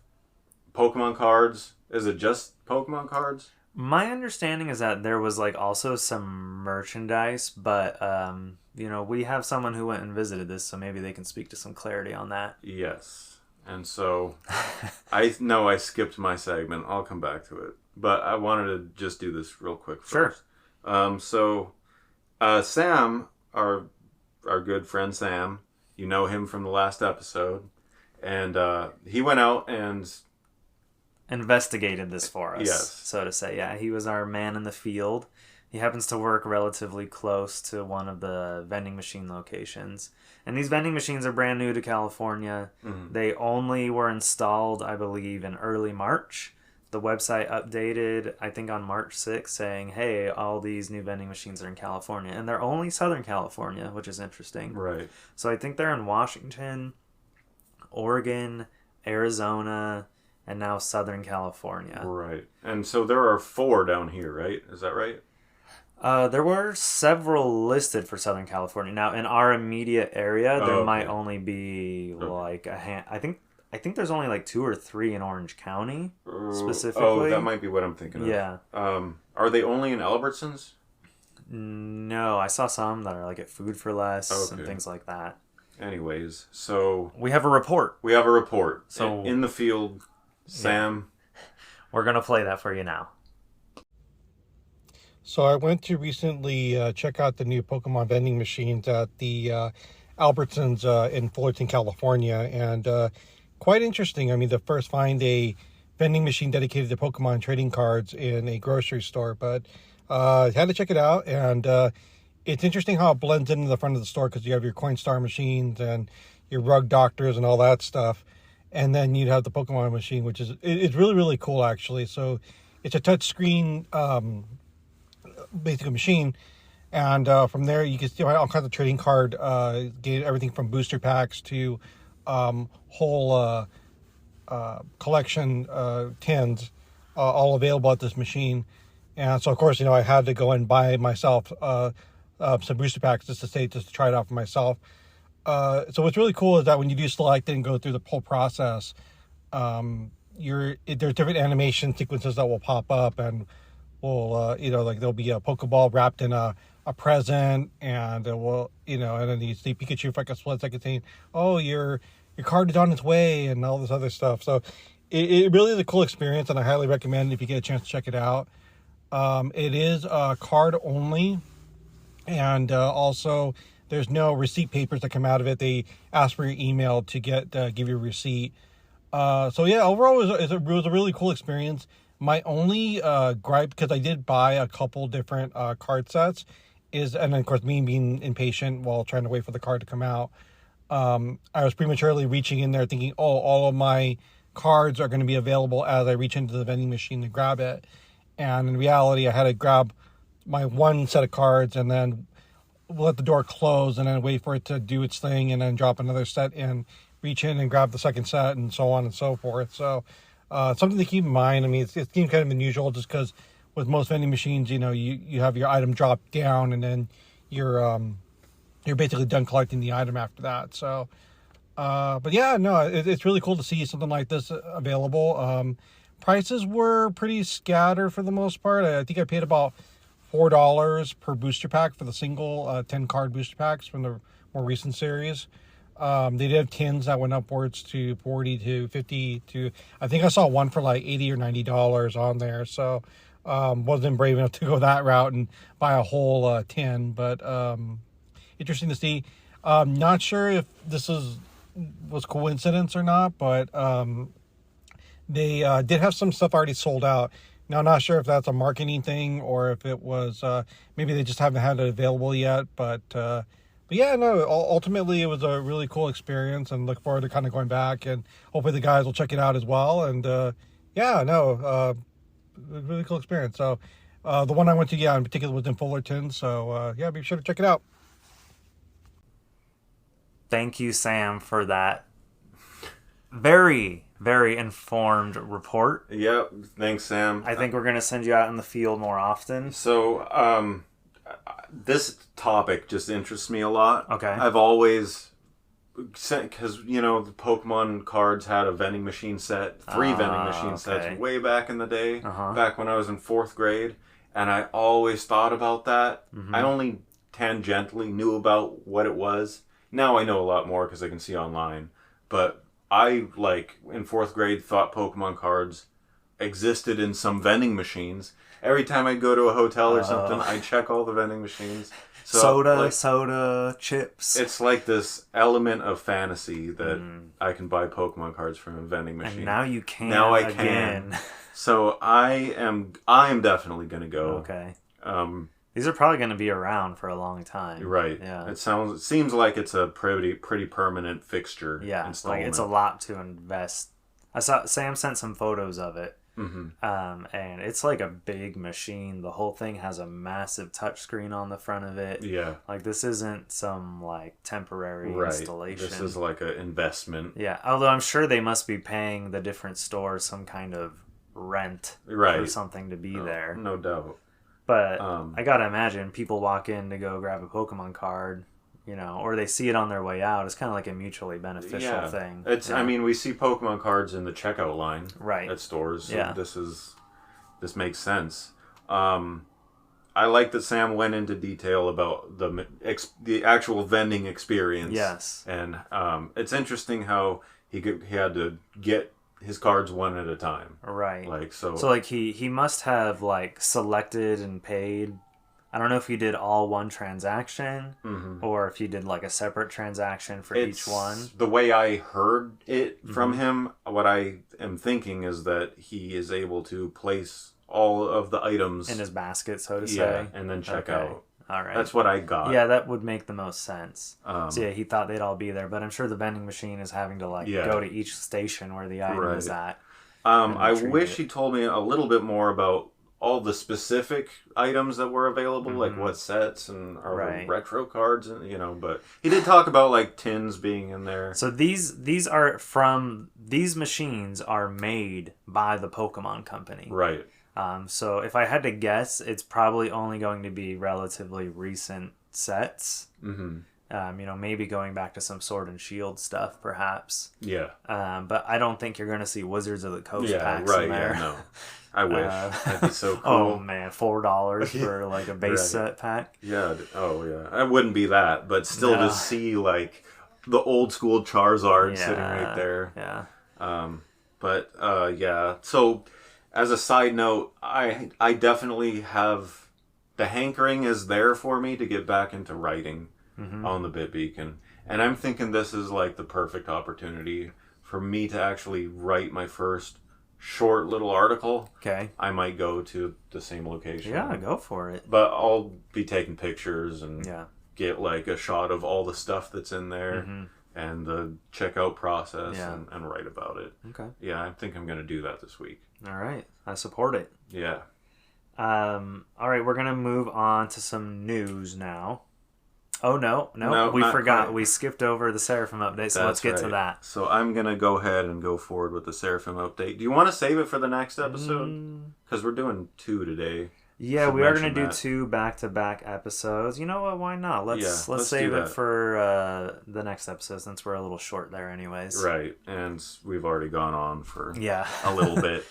B: Pokemon cards. Is it just Pokemon cards?
A: My understanding is that there was like also some merchandise, but we have someone who went and visited this, so maybe they can speak to some clarity on that.
B: Yes. And so I know I skipped my segment. I'll come back to it. But I wanted to just do this real quick first.
A: Sure.
B: So Sam, our good friend Sam, you know him from the last episode, and he went out and
A: investigated this for us,
B: yes,
A: so to say. Yeah, he was our man in the field. He happens to work relatively close to one of the vending machine locations. And these vending machines are brand new to California. Mm-hmm. They only were installed, I believe, in early March. The website updated, I think, on March 6th, saying, hey, all these new vending machines are in California. And they're only Southern California, which is interesting.
B: Right.
A: So I think they're in Washington, Oregon, Arizona, and now Southern California.
B: Right. And so there are 4 down here, right? Is that right?
A: There were several listed for Southern California. Now, in our immediate area, there might only be like a I think there's only like 2 or 3 in Orange County, specifically.
B: Oh, that might be what I'm thinking of.
A: Yeah.
B: Are they only in Albertsons?
A: No, I saw some that are like at Food for Less and things like that.
B: anyways, so
A: we have a report.
B: So in the field, Sam.
A: We're going to play that for you now.
C: So I went to recently check out the new Pokemon vending machines at the Albertsons in Fullerton, California, and quite interesting. I mean, to first find a vending machine dedicated to Pokemon trading cards in a grocery store, but had to check it out, and it's interesting how it blends into the front of the store because you have your Coinstar machines and your Rug Doctors and all that stuff, and then you'd have the Pokemon machine, which is it's really, really cool, actually. So it's a touch screen basically machine, and from there you can see all kinds of trading card everything from booster packs to whole collection tins all available at this machine. And so of course I had to go and buy myself some booster packs just to try it out for myself. So what's really cool is that when you do select it and go through the whole process, there's different animation sequences that will pop up, and will like there'll be a Pokeball wrapped in a present, and it will and then you see Pikachu for like a split second saying, "Oh, your card is on its way," and all this other stuff. So it really is a cool experience, and I highly recommend it if you get a chance to check it out. It is card only, and also there's no receipt papers that come out of it. They ask for your email to give you a receipt. So yeah, overall it was a really cool experience. My only gripe, because I did buy a couple different card sets, and then of course me being impatient while trying to wait for the card to come out, I was prematurely reaching in there thinking, oh, all of my cards are going to be available as I reach into the vending machine to grab it. And in reality, I had to grab my one set of cards and then let the door close and then wait for it to do its thing and then drop another set in, reach in and grab the second set, and so on and so forth. So something to keep in mind. I mean, it seems kind of unusual just because with most vending machines, you have your item drop down and then you're basically done collecting the item after that. So, but yeah, no, it's really cool to see something like this available. Prices were pretty scattered for the most part. I think I paid about $4 per booster pack for the single 10 card booster packs from the more recent series. They did have tins that went upwards to 40 to 50 to, I think I saw one for like $80 or $90 on there. So, wasn't brave enough to go that route and buy a whole tin, but interesting to see. Not sure if this was coincidence or not, but they did have some stuff already sold out. Now, I'm not sure if that's a marketing thing or if it was maybe they just haven't had it available yet. But yeah, no, ultimately it was a really cool experience, and look forward to kind of going back, and hopefully the guys will check it out as well. And yeah, no, really cool experience. So the one I went to, in particular, was in Fullerton. So yeah, be sure to check it out.
A: Thank you, Sam, for that very, very informed report.
B: Yep. Thanks, Sam.
A: I think we're going to send you out in the field more often.
B: So, this topic just interests me a lot.
A: Okay.
B: I've always, because, the Pokemon cards had a vending machine set, 3 vending machine sets way back in the day, back when I was in 4th grade, and I always thought about that. Mm-hmm. I only tangentially knew about what it was. Now I know a lot more because I can see online, but I, in 4th grade, thought Pokemon cards existed in some vending machines. Every time I'd go to a hotel or something, I'd check all the vending machines. So,
A: soda, chips.
B: It's like this element of fantasy that I can buy Pokemon cards from a vending machine.
A: And now you can.
B: Now I can. So I am definitely going to go.
A: Okay. These are probably going to be around for a long time.
B: Right.
A: Yeah.
B: It seems like it's a pretty permanent fixture.
A: Yeah. It's a lot to invest. I saw Sam sent some photos of it. Mm-hmm. And it's like a big machine. The whole thing has a massive touchscreen on the front of it.
B: Yeah.
A: This isn't some temporary installation.
B: This is like an investment.
A: Yeah. Although I'm sure they must be paying the different stores some kind of rent or something to be there.
B: No doubt.
A: But I gotta imagine people walk in to go grab a Pokemon card, or they see it on their way out. It's kind of like a mutually beneficial thing.
B: I mean, we see Pokemon cards in the checkout line
A: at
B: stores. So
A: yeah.
B: This makes sense. I I like that Sam went into detail about the actual vending experience.
A: Yes.
B: And it's interesting how he had to get his cards one at a time.
A: Right.
B: Like so
A: like he must have like selected and paid. I don't know if he did all one transaction or if he did like a separate transaction for each one.
B: The way I heard it from him, what I am thinking is that he is able to place all of the items
A: in his basket, so to say.
B: Yeah, and then check out.
A: All right.
B: That's what I got.
A: Yeah, that would make the most sense. So yeah, he thought they'd all be there, but I'm sure the vending machine is having to go to each station where the item is at.
B: I wish he told me a little bit more about all the specific items that were available, like what sets and retro cards, and but he did talk about like tins being in there.
A: So these machines are made by the Pokemon Company.
B: Right.
A: So if I had to guess, it's probably only going to be relatively recent sets. Maybe going back to some Sword and Shield stuff, perhaps.
B: Yeah.
A: But I don't think you're going to see Wizards of the Coast packs in there.
B: Yeah, no. I wish. That'd be so cool.
A: Oh, man. $4 for like a base set pack.
B: Yeah. Oh, yeah. It wouldn't be that, but still to see like the old school Charizard sitting right there.
A: Yeah.
B: But yeah. So as a side note, I definitely have... The hankering is there for me to get back into writing on the Bit Beacon. And I'm thinking this is like the perfect opportunity for me to actually write my first short little article.
A: Okay.
B: I might go to the same location.
A: Yeah, go for it.
B: But I'll be taking pictures and get like a shot of all the stuff that's in there and the checkout process and write about it.
A: Okay.
B: Yeah, I think I'm going to do that this week.
A: All right. I support it.
B: Yeah.
A: All right, we're going to move on to some news now. Oh, no, we forgot. Quite. We skipped over the Seraphim update, so let's get to that.
B: So I'm going to go ahead and go forward with the Seraphim update. Do you want to save it for the next episode? Because we're doing 2 today.
A: Yeah, we are going to do 2 back-to-back episodes. You know what? Why not? Let's save it for the next episode since we're a little short there anyways.
B: Right, and we've already gone on for a little bit.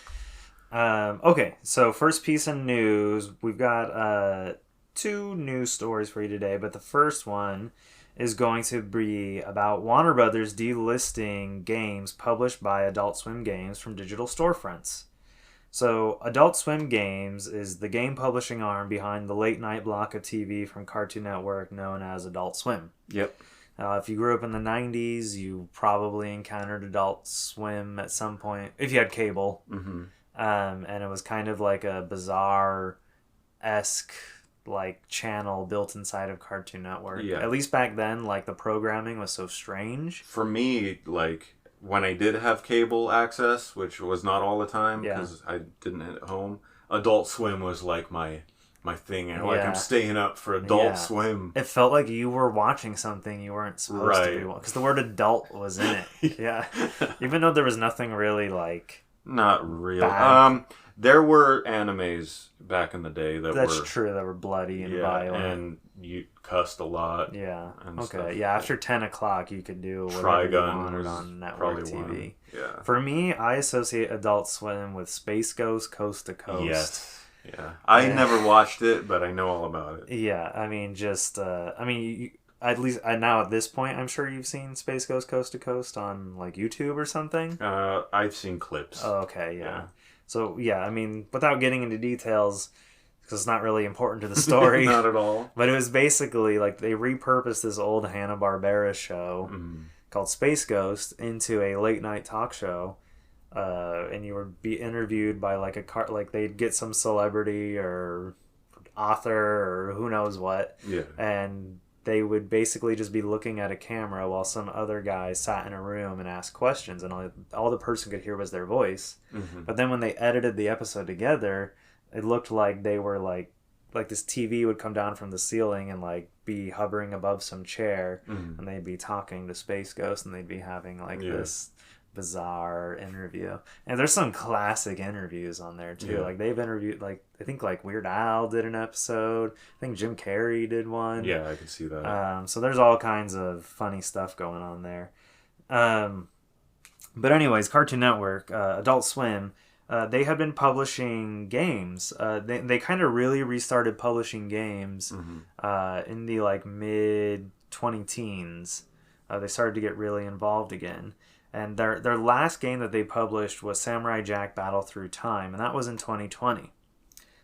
A: Okay, so first piece of news. We've got 2 news stories for you today, but the first one is going to be about Warner Brothers delisting games published by Adult Swim Games from digital storefronts. So Adult Swim Games is the game publishing arm behind the late night block of TV from Cartoon Network known as Adult Swim.
B: Yep.
A: If you grew up in the 90s, you probably encountered Adult Swim at some point, if you had cable. And it was kind of like a bizarre-esque like channel built inside of Cartoon Network. Yeah. At least back then, like the programming was so strange.
B: For me, like when I did have cable access, which was not all the time because I didn't at home, Adult Swim was like my thing. And like I'm staying up for Adult Swim.
A: It felt like you were watching something you weren't supposed to be watching because the word adult was in it. Yeah. Even though there was nothing really like
B: not real. Bad. There were animes back in the day
A: That's true. That were bloody and violent.
B: And you cussed a lot.
A: Yeah. Okay. Yeah. After 10 o'clock, you could do whatever you wanted on network TV.
B: One. Yeah.
A: For me, I associate Adult Swim with Space Ghost Coast to Coast.
B: Yes. Yeah. I never watched it, but I know all about it.
A: Yeah. I mean, at least now at this point, I'm sure you've seen Space Ghost Coast to Coast on like YouTube or something.
B: I've seen clips.
A: Oh, okay. Yeah. So, yeah, I mean, without getting into details, because it's not really important to the story.
B: Not at all.
A: But it was basically, like, they repurposed this old Hanna-Barbera show called Space Ghost into a late-night talk show. And you would be interviewed by, like, they'd get some celebrity or author or who knows what. Yeah. And they would basically just be looking at a camera while some other guy sat in a room and asked questions, and all the person could hear was their voice. But then when they edited the episode together, it looked like they were like this TV would come down from the ceiling and like be hovering above some chair, and they'd be talking to Space Ghost, and they'd be having like this bizarre interview. And there's some classic interviews on there too. Like they've interviewed I think like Weird Al did an episode. I think Jim Carrey did one.
B: Yeah, I can see that.
A: So there's all kinds of funny stuff going on there. But anyways, Cartoon Network, Adult Swim, they had been publishing games. They kind of really restarted publishing games in the like mid 20 teens. They started to get really involved again. And their last game that they published was Samurai Jack Battle Through Time, and that was in 2020.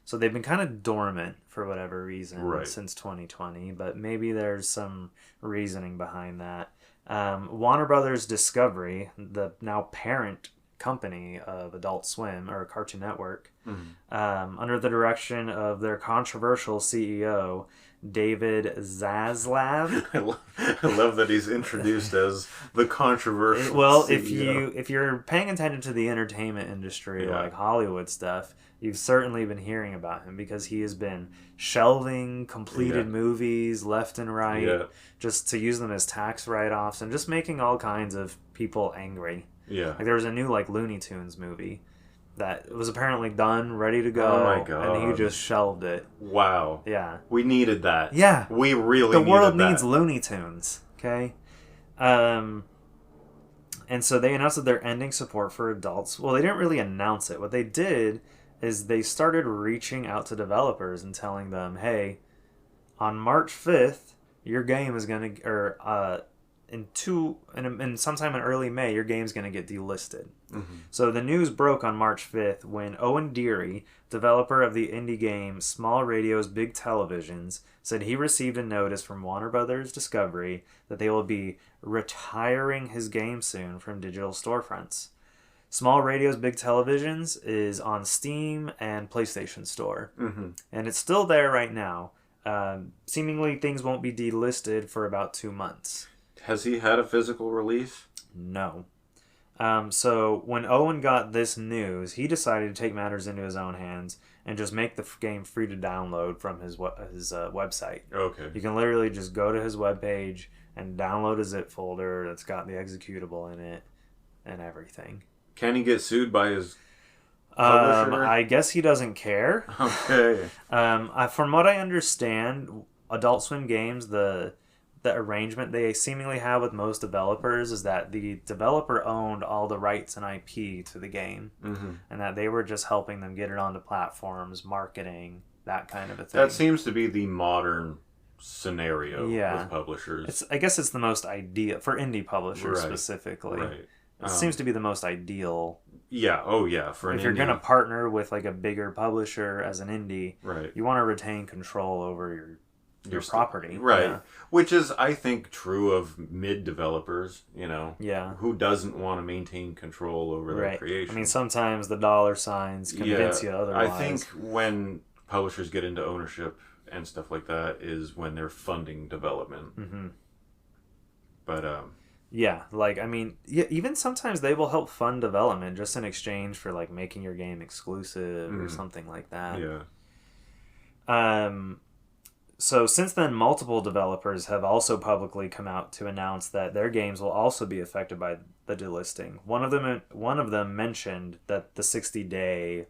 A: So they've been kind of dormant for whatever reason since 2020, but maybe there's some reasoning behind that. Warner Brothers Discovery, the now parent company of Adult Swim or Cartoon Network, under the direction of their controversial CEO, David Zaslav.
B: I love that he's introduced as the controversial CEO.
A: if you're paying attention to the entertainment industry, like Hollywood stuff, you've certainly been hearing about him because he has been shelving completed movies left and right just to use them as tax write-offs and just making all kinds of people angry.
B: Yeah.
A: Like there was a new like Looney Tunes movie that was apparently done, ready to go.
B: Oh my God.
A: And he just shelved it.
B: Wow.
A: Yeah.
B: We needed that.
A: Yeah.
B: We really needed that.
A: The world needs Looney Tunes, okay? And so they announced that they're ending support for adults. Well, they didn't really announce it. What they did is they started reaching out to developers and telling them, hey, on March 5th, your game is going to, or in sometime in early May, your game's going to get delisted. So the news broke on March 5th when Owen Deary, developer of the indie game Small Radios, Big Televisions, said he received a notice from Warner Brothers Discovery that they will be retiring his game soon from digital storefronts. Small Radios, Big Televisions is on Steam and PlayStation Store. And it's still there right now. Seemingly things won't be delisted for about 2 months.
B: Has he had a physical release?
A: No. So when Owen got this news, he decided to take matters into his own hands and just make the game free to download from his website.
B: Okay.
A: You can literally just go to his webpage and download a zip folder that's got the executable in it and everything.
B: Can he get sued by his publisher?
A: I guess he doesn't care.
B: Okay.
A: From what I understand, Adult Swim Games, the arrangement they seemingly have with most developers is that the developer owned all the rights and IP to the game, and that they were just helping them get it onto platforms, marketing, that kind of a thing.
B: That seems to be the modern scenario with publishers.
A: I guess it's the most ideal for indie publishers specifically.
B: Right.
A: It seems to be the most ideal.
B: Yeah. Oh, yeah. For
A: if you're going to partner with like a bigger publisher as an indie, you want to retain control over your property.
B: Right. Yeah. Which is, I think, true of mid developers, who doesn't want to maintain control over their creation.
A: I mean, sometimes the dollar signs convince you otherwise.
B: I think when publishers get into ownership and stuff like that is when they're funding development. But,
A: yeah, like, I mean, even sometimes they will help fund development just in exchange for, like, making your game exclusive or something like that.
B: Yeah.
A: So since then, multiple developers have also publicly come out to announce that their games will also be affected by the delisting. One of them mentioned that the 60-day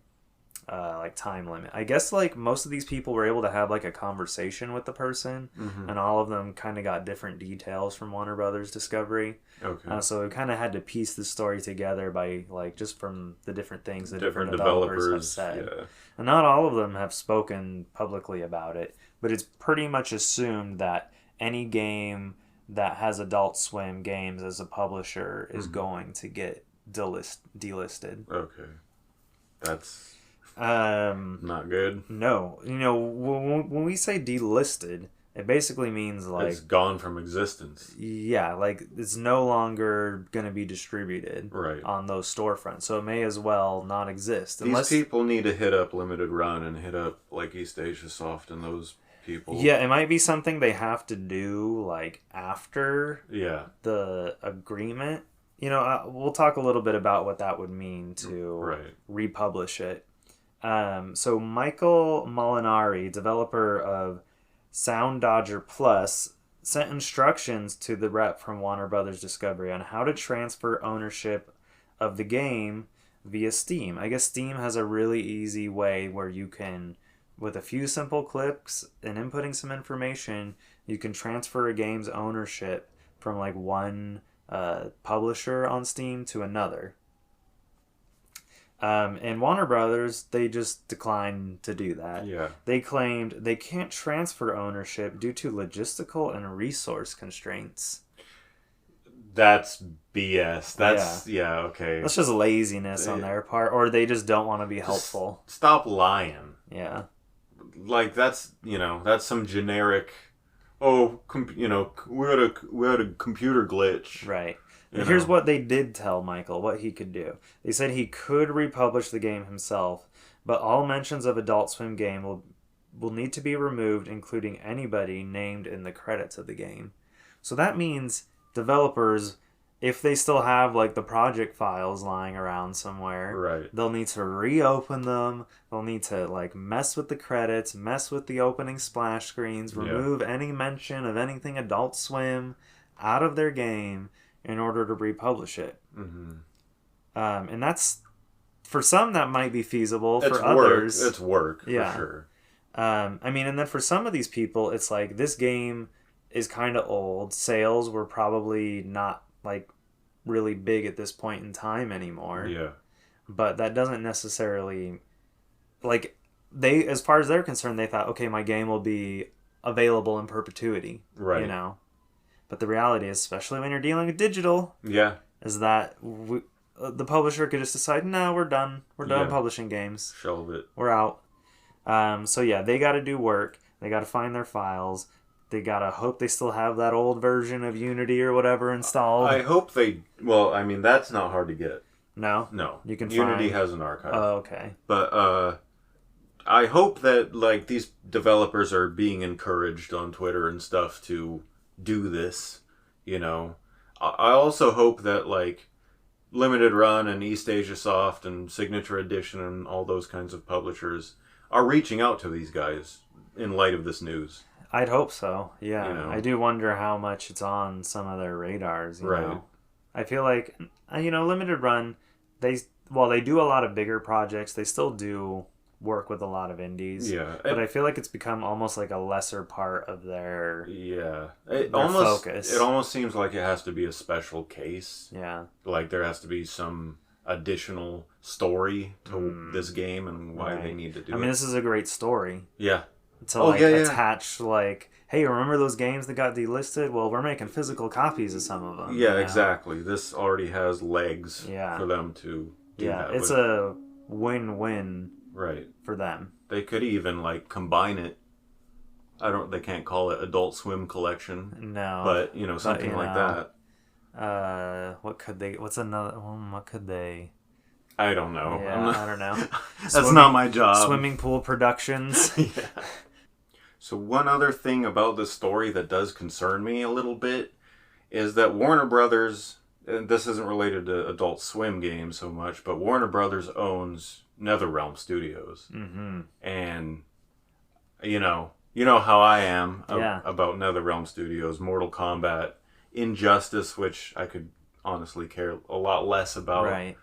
A: time limit. I guess like most of these people were able to have like a conversation with the person, and all of them kind of got different details from Warner Brothers Discovery.
B: Okay.
A: So we kind of had to piece the story together by like just from the different things that different developers have said. Yeah. And not all of them have spoken publicly about it, but it's pretty much assumed that any game that has Adult Swim Games as a publisher is going to get delisted.
B: Okay. That's not good.
A: No. When we say delisted, it basically means like
B: it's gone from existence.
A: Yeah, like it's no longer going to be distributed on those storefronts. So it may as well not exist.
B: These people need to hit up Limited Run and hit up like East Asia Soft and those people.
A: Yeah, it might be something they have to do like after the agreement. We'll talk a little bit about what that would mean to republish it. So Michael Molinari, developer of Sound Dodger Plus, sent instructions to the rep from Warner Brothers Discovery on how to transfer ownership of the game via Steam. I guess Steam has a really easy way where you can, with a few simple clicks and inputting some information, you can transfer a game's ownership from like one publisher on Steam to another. And Warner Brothers, they just declined to do that.
B: Yeah.
A: They claimed they can't transfer ownership due to logistical and resource constraints.
B: That's BS. That's, okay.
A: That's just laziness on their part, or they just don't want to be helpful.
B: Stop lying.
A: Yeah.
B: Like, that's some generic, we had a computer glitch.
A: Right. Here's what they did tell Michael, what he could do. They said he could republish the game himself, but all mentions of Adult Swim game will need to be removed, including anybody named in the credits of the game. So that means developers, if they still have like the project files lying around somewhere,
B: right,
A: they'll need to reopen them. They'll need to like mess with the credits, mess with the opening splash screens, remove any mention of anything Adult Swim out of their game in order to republish it.
B: Mm-hmm.
A: And that's, for some, that might be feasible. For others,
B: it's work, for sure.
A: And then for some of these people, it's like, this game is kind of old. Sales were probably not like really big at this point in time anymore.
B: Yeah.
A: But that doesn't necessarily, like, they, as far as they're concerned, they thought, okay, my game will be available in perpetuity.
B: Right.
A: But the reality is, especially when you're dealing with digital, is that the publisher could just decide, no, we're done. We're done publishing games.
B: Shelve it.
A: We're out. They got to do work. They got to find their files. They got to hope they still have that old version of Unity or whatever installed.
B: I hope they... Well, I mean, that's not hard to get.
A: No?
B: No.
A: You can
B: Unity has an archive.
A: Oh, okay.
B: But I hope that, like, these developers are being encouraged on Twitter and stuff to do this, I also hope that, like, Limited Run and East Asia Soft and Signature Edition and all those kinds of publishers are reaching out to these guys in light of this news.
A: I'd hope so, yeah. I do wonder how much it's on some of their radars, you know. I feel like, Limited Run, they do a lot of bigger projects. They still do work with a lot of indies.
B: Yeah.
A: But I feel like it's become almost like a lesser part of their
B: focus. It almost seems like it has to be a special case.
A: Yeah.
B: Like there has to be some additional story to this game and why they need to do it.
A: I mean, this is a great story.
B: Yeah.
A: To attach, like, hey, remember those games that got delisted? Well, we're making physical copies of some of them.
B: Yeah, exactly. This already has legs for them to do that.
A: Yeah, it's a win-win for them.
B: They could even, like, combine it. They can't call it Adult Swim Collection.
A: No.
B: But, something like that.
A: What could they... What's another... what could they...
B: I don't know.
A: Yeah, I don't know.
B: That's not my job.
A: Swimming pool productions.
B: Yeah. So one other thing about this story that does concern me a little bit is that Warner Brothers, and this isn't related to Adult Swim games so much, but Warner Brothers owns NetherRealm Studios.
A: Mm-hmm.
B: And, you know how I am about NetherRealm Studios, Mortal Kombat, Injustice, which I could honestly care a lot less about.
A: Right.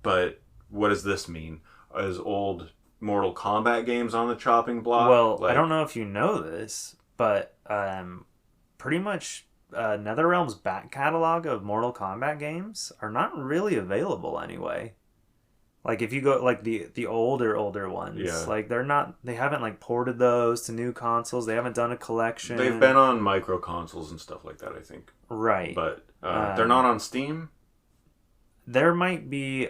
B: But what does this mean? Is old Mortal Kombat games on the chopping block?
A: Well, I don't know if you know this, but pretty much NetherRealm's back catalog of Mortal Kombat games are not really available anyway. Like if you go like the older ones, like they haven't like ported those to new consoles. They haven't done a collection.
B: They've been on micro consoles and stuff like that, I think.
A: Right.
B: But they're not on Steam?
A: There might be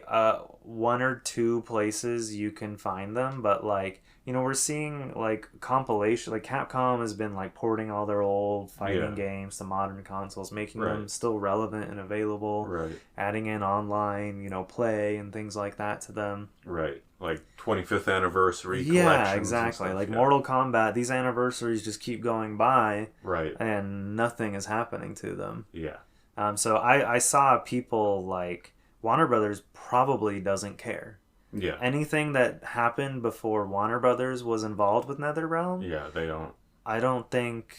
A: one or two places you can find them, but like, we're seeing like compilation, like Capcom has been like porting all their old fighting games to modern consoles, making them still relevant and available, adding in online, play and things like that to them. Right.
B: Like 25th anniversary collections. Yeah,
A: exactly. Like Mortal Kombat, these anniversaries just keep going by.
B: Right.
A: And nothing is happening to them.
B: Yeah.
A: So I saw people like Warner Brothers probably doesn't care.
B: Yeah.
A: Anything that happened before Warner Brothers was involved with NetherRealm.
B: Yeah, they don't.
A: I don't think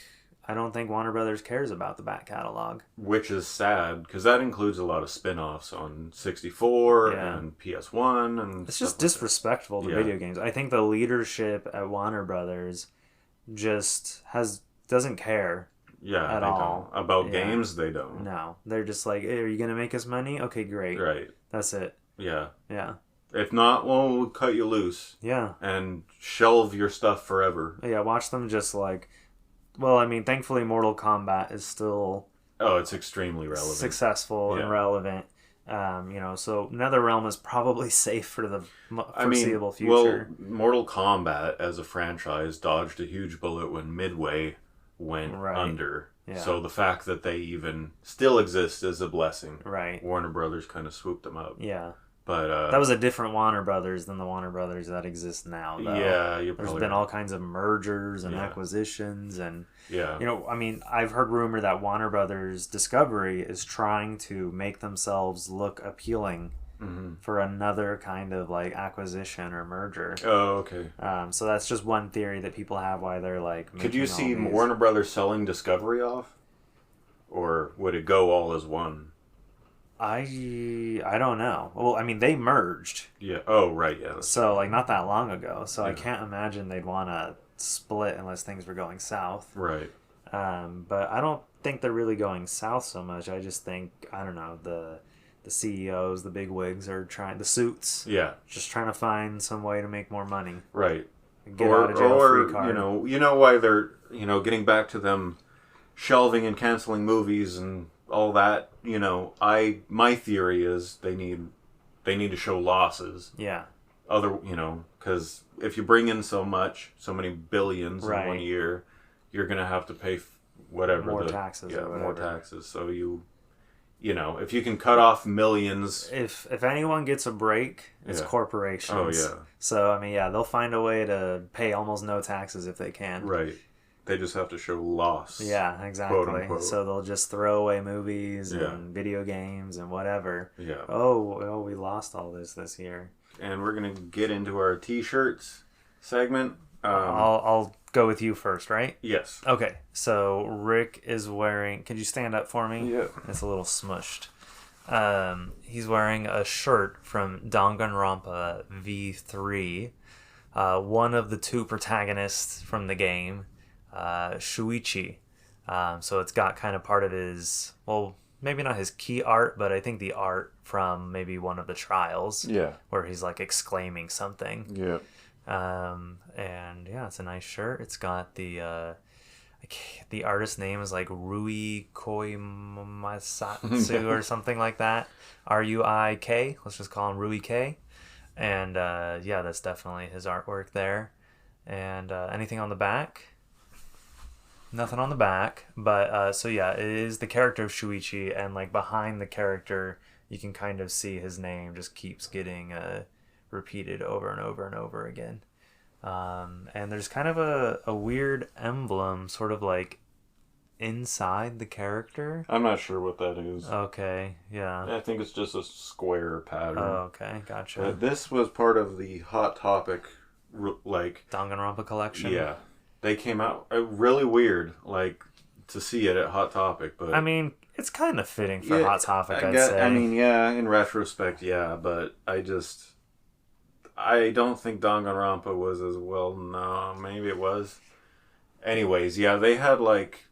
A: Warner Brothers cares about the back catalog.
B: Which is sad, because that includes a lot of spin-offs on 64 and PS1 and
A: it's just disrespectful to video games. I think the leadership at Warner Brothers just doesn't care.
B: Yeah,
A: at all.
B: Don't. About games, they don't.
A: No. They're just like, hey, are you going to make us money? Okay, great.
B: Right.
A: That's it.
B: Yeah.
A: Yeah.
B: If not, well, we'll cut you loose.
A: Yeah.
B: And shelve your stuff forever.
A: Yeah, watch them just like... Well, I mean, thankfully Mortal Kombat is still...
B: Oh, it's extremely relevant.
A: Successful and relevant. So NetherRealm is probably safe for the foreseeable future.
B: Well, Mortal Kombat as a franchise dodged a huge bullet when Midway went under. Yeah. So the fact that they even still exist is a blessing.
A: Right.
B: Warner Brothers kind of swooped them up.
A: Yeah.
B: But
A: that was a different Warner Brothers than the Warner Brothers that exists now, though.
B: Yeah,
A: there's been all kinds of mergers and acquisitions, and I've heard rumor that Warner Brothers Discovery is trying to make themselves look appealing for another kind of like acquisition or merger.
B: Oh, okay.
A: So that's just one theory that people have why they're like.
B: Could you see Warner Brothers selling Discovery off, or would it go all as one?
A: I don't know. Well, I mean, they merged.
B: Yeah. Oh, right. Yeah.
A: So, like, not that long ago. So, I can't imagine they'd want to split unless things were going south.
B: Right.
A: But I don't think they're really going south so much. I just think, I don't know, the CEOs, the big wigs are trying, the suits.
B: Yeah.
A: Just trying to find some way to make more money.
B: Right.
A: Get out of jail free card.
B: You know why they're, getting back to them shelving and canceling movies and all that, my theory is they need to show losses.
A: Yeah.
B: Because if you bring in so many billions in 1 year, you're going to have to pay whatever.
A: More taxes.
B: Yeah, more taxes. So if you can cut off millions.
A: If anyone gets a break, it's corporations.
B: Oh, yeah.
A: So, they'll find a way to pay almost no taxes if they can.
B: Right. They just have to show loss.
A: Yeah, exactly.
B: Quote, unquote.
A: So they'll just throw away movies and video games and whatever.
B: Yeah.
A: Oh, we lost all this year.
B: And we're going to get into our T-shirts segment.
A: I'll go with you first, right?
B: Yes.
A: Okay. So Rick is wearing... Could you stand up for me?
B: Yeah.
A: It's a little smushed. He's wearing a shirt from Danganronpa V3. One of the two protagonists from the game. Shuichi. So it's got kind of part of his, well, maybe not his key art, but I think the art from maybe one of the trials.
B: Yeah.
A: Where he's like exclaiming something.
B: Yeah.
A: And yeah, it's a nice shirt. It's got the artist name is like Rui Koimasatsu or something like that. Ruik. Let's just call him Rui K. And that's definitely his artwork there. And anything on the back? Nothing on the back, but it is the character of Shuichi, and like behind the character, you can kind of see his name just keeps getting repeated over and over and over again. And there's kind of a weird emblem, sort of like inside the character.
B: I'm not sure what that is.
A: Okay, yeah.
B: I think it's just a square pattern.
A: Oh, okay, gotcha.
B: But this was part of the Hot Topic, like
A: Danganronpa collection.
B: Yeah. They came out really weird, like, to see it at Hot Topic, but...
A: I mean, it's kind of fitting for Hot Topic, I'd say.
B: I mean, yeah, in retrospect, yeah, but I don't think Danganronpa was as well... No, maybe it was. Anyways, yeah, they had, like,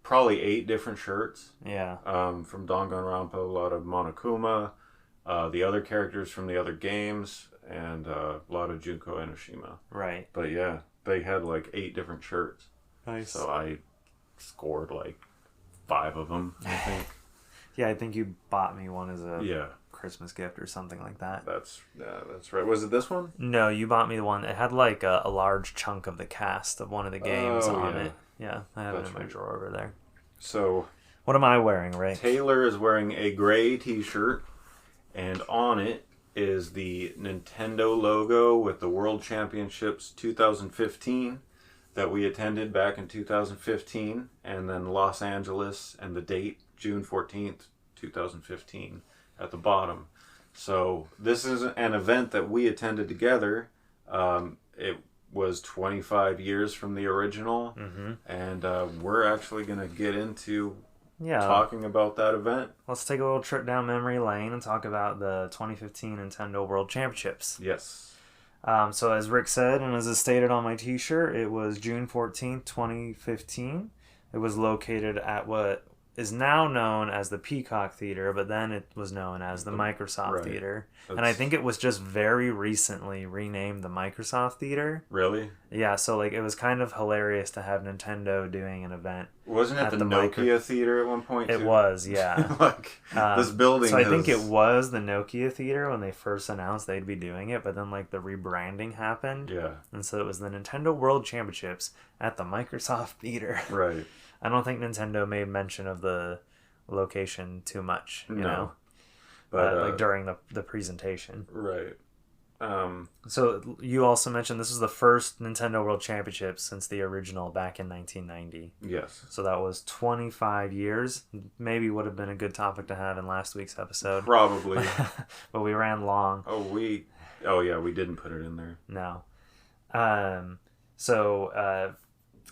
B: probably 8 different shirts.
A: Yeah.
B: From Danganronpa, a lot of Monokuma, the other characters from the other games, and a lot of Junko Enoshima.
A: Right.
B: But, yeah. They had like 8 different shirts.
A: Nice.
B: So I scored like 5 of them, I think.
A: Yeah, I think you bought me one as a Christmas gift or something like that.
B: That's right. Was it this one?
A: No, you bought me the one that had like a large chunk of the cast of one of the games on it. Yeah, I have it in my drawer over there.
B: So,
A: what am I wearing, Ray?
B: Taylor is wearing a gray t-shirt, and on it is the Nintendo logo with the World Championships 2015 that we attended back in 2015, and then Los Angeles, and the date, June 14th, 2015, at the bottom. So this is an event that we attended together. It was 25 years from the original, and we're actually going to get into talking about that event.
A: Let's take a little trip down memory lane and talk about the 2015 Nintendo World Championships.
B: Yes.
A: So as Rick said, and as is stated on my t-shirt, it was June 14th, 2015. It was located at what is now known as the Peacock Theater, but then it was known as the Microsoft Theater. And I think it was just very recently renamed the Microsoft Theater.
B: Really?
A: Yeah, so like it was kind of hilarious to have Nintendo doing an event.
B: Wasn't it the Nokia Theater at one point, too?
A: It was, yeah.
B: Like, this building
A: So I think it was the Nokia Theater when they first announced they'd be doing it, but then like the rebranding happened.
B: Yeah.
A: And so it was the Nintendo World Championships at the Microsoft Theater.
B: Right.
A: I don't think Nintendo made mention of the location too much, you know? But like during the presentation.
B: Right.
A: So you also mentioned this was the first Nintendo World Championship since the original back in 1990.
B: Yes.
A: So that was 25 years. Maybe would have been a good topic to have in last week's episode.
B: Probably.
A: But we ran long.
B: Oh yeah, we didn't put it in there.
A: No.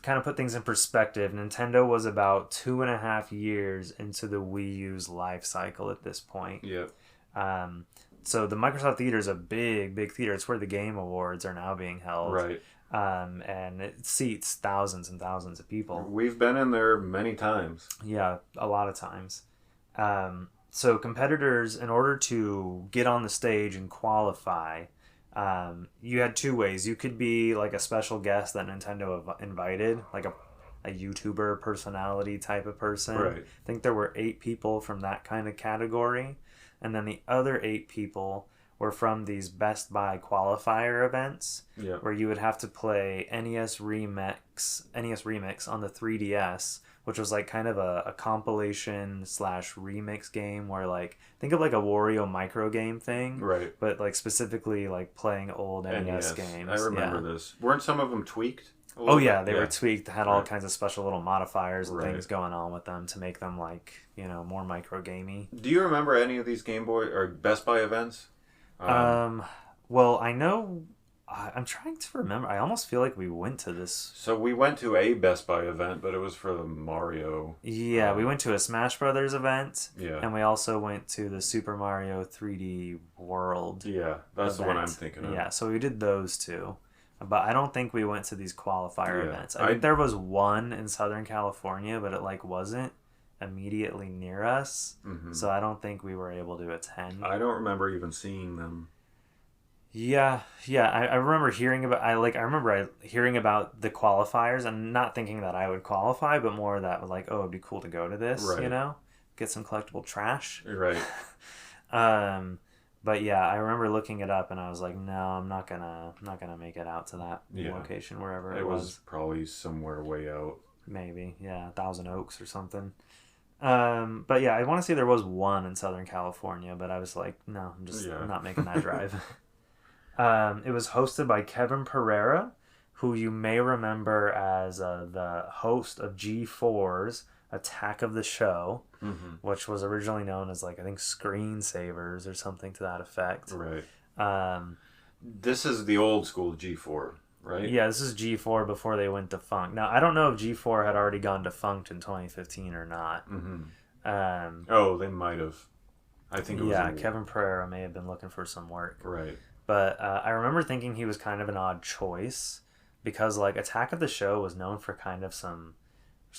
A: Kind of put things in perspective, Nintendo was about 2.5 years into the Wii U's life cycle at this point.
B: Yeah.
A: So the Microsoft Theater is a big, big theater. It's where the Game Awards are now being held.
B: Right.
A: And it seats thousands and thousands of people.
B: We've been in there many times.
A: Yeah, a lot of times. So competitors, in order to get on the stage and qualify, you had two ways. You could be like a special guest that Nintendo invited, like a YouTuber personality type of person.
B: Right.
A: I think there were 8 people from that kind of category. And then the other 8 people were from these Best Buy qualifier events, where you would have to play NES Remix on the 3DS, which was like kind of a compilation / remix game where like think of like a Wario micro game thing,
B: right?
A: But like specifically like playing old NES games.
B: I remember this. Weren't some of them tweaked?
A: Oh yeah, they were tweaked. They had all kinds of special little modifiers and things going on with them to make them like more micro gamey.
B: Do you remember any of these Game Boy or Best Buy events?
A: Well, I know. I'm trying to remember. I almost feel like we went to this.
B: So we went to a Best Buy event, but it was for the Mario.
A: Yeah, we went to a Smash Brothers event.
B: Yeah.
A: And we also went to the Super Mario 3D World.
B: Yeah, that's the one I'm thinking of.
A: Yeah, so we did those two. But I don't think we went to these qualifier events. I think there was one in Southern California, but it like wasn't immediately near us. Mm-hmm. So I don't think we were able to attend.
B: I don't remember even seeing them.
A: Yeah. I remember hearing about hearing about the qualifiers and not thinking that I would qualify, but more that like, oh, it'd be cool to go to this, get some collectible trash.
B: Right.
A: But yeah, I remember looking it up and I was like, no, I'm not gonna make it out to that location wherever it was.
B: It was probably somewhere way out.
A: Maybe, yeah, Thousand Oaks or something. But yeah, I want to say there was one in Southern California, but I was like, no, I'm not making that drive. It was hosted by Kevin Pereira, who you may remember as the host of G4's Attack of the Show, which was originally known as like I think Screensavers or something to that effect.
B: Right. This is the old school G4, right?
A: Yeah, this is G4 before they went defunct. Now I don't know if G4 had already gone defunct in 2015 or not.
B: Oh, they might have. I think it was.
A: Yeah, Kevin Pereira may have been looking for some work.
B: Right.
A: But I remember thinking he was kind of an odd choice because like Attack of the Show was known for kind of some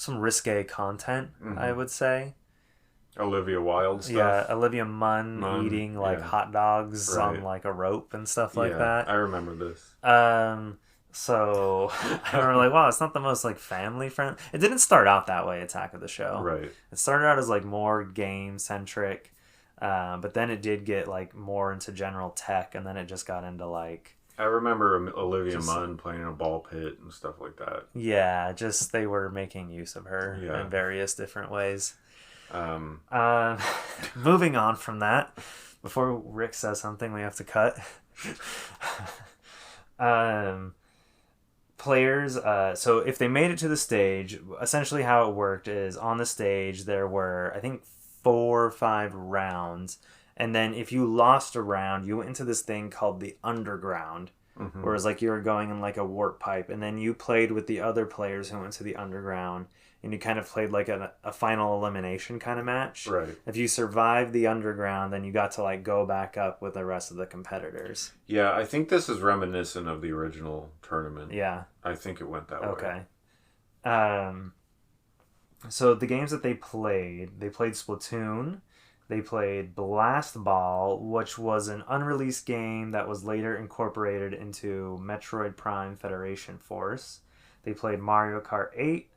A: risque content, I would say.
B: Olivia Wilde stuff.
A: Yeah, Olivia Munn eating like hot dogs on like a rope and stuff like that.
B: I remember this.
A: So I remember like, wow, it's not the most like family friendly. It didn't start out that way, Attack of the Show.
B: Right.
A: It started out as like more game centric. But then it did get like more into general tech, and then it just got into like.
B: I remember Olivia Munn playing in a ball pit and stuff like that.
A: Yeah, just they were making use of her in various different ways. Moving on from that, before Rick says something, we have to cut. Players, so if they made it to the stage, essentially how it worked is on the stage there were, I think, 4 or 5 rounds, and then if you lost a round, you went into this thing called the underground, where it's like you were going in like a warp pipe, and then you played with the other players who went to the underground, and you kind of played like a final elimination kind of match.
B: Right.
A: If you survived the underground, then you got to like go back up with the rest of the competitors.
B: Yeah, I think this is reminiscent of the original tournament.
A: Yeah.
B: I think it went that way.
A: Okay. So the games that they played Splatoon, they played Blast Ball, which was an unreleased game that was later incorporated into Metroid Prime Federation Force. They played Mario Kart 8.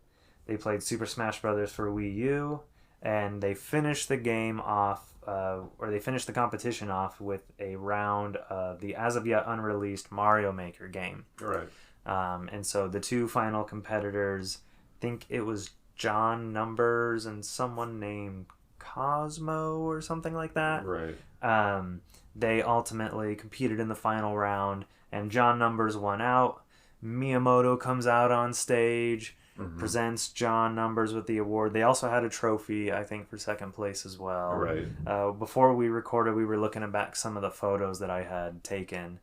A: They played Super Smash Bros. For Wii U. And they finished the game off, or they finished the competition off with a round of the as of yet unreleased Mario Maker game.
B: Right.
A: And so the two final competitors, I think it was John Numbers and someone named Cosmo or something like that.
B: Right.
A: They ultimately competed in the final round, and John Numbers won out. Miyamoto comes out on stage, presents John Numbers with the award. They also had a trophy, I think, for second place as well.
B: Right.
A: Before we recorded, we were looking back some of the photos that I had taken,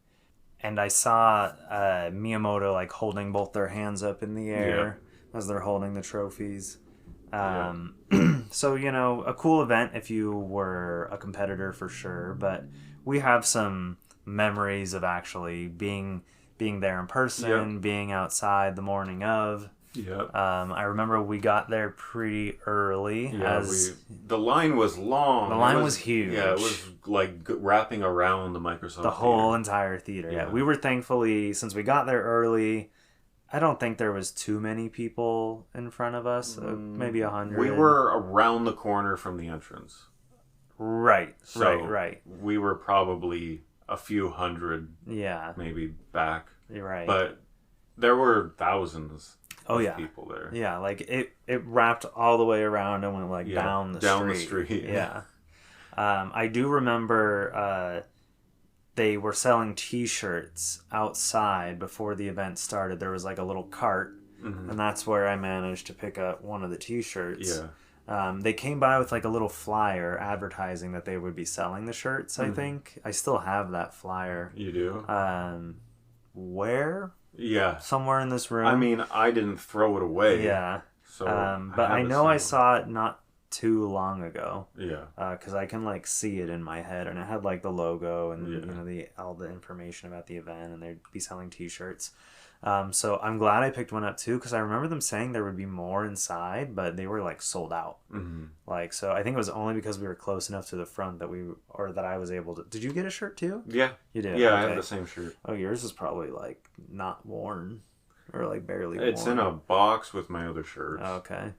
A: and I saw Miyamoto like holding both their hands up in the air as they're holding the trophies. So, you know, a cool event if you were a competitor for sure, but we have some memories of actually being there in person, being outside the morning of. I remember we got there pretty early.
B: The line was long.
A: The line was huge.
B: Yeah, it was like wrapping around the Microsoft
A: the whole entire theater. Yeah, we were thankfully, since we got there early, I don't think there was too many people in front of us. Maybe 100.
B: We were around the corner from the entrance.
A: Right.
B: We were probably a few hundred. Maybe back.
A: You're right.
B: But there were thousands. People there.
A: Yeah, like it wrapped all the way around and went like down the street. Yeah. I do remember they were selling T-shirts outside before the event started. There was like a little cart, and that's where I managed to pick up one of the T-shirts. They came by with like a little flyer advertising that they would be selling the shirts, I think. I still have that flyer.
B: You do?
A: Where?
B: Yeah.
A: Somewhere in this room.
B: I mean, I didn't throw it away.
A: Yeah.
B: So
A: but I know I saw it not too long ago.
B: Yeah.
A: Because I can like see it in my head, and it had like the logo and you know all the information about the event, and they'd be selling T-shirts. So I'm glad I picked one up too, because I remember them saying there would be more inside, but they were like sold out. Like, so I think it was only because we were close enough to the front that I was able to. Did you get a shirt too?
B: Yeah.
A: You did?
B: Yeah,
A: okay.
B: I have the same shirt.
A: Oh, yours is probably like not worn or like barely worn.
B: It's in a box with my other shirts.
A: Okay.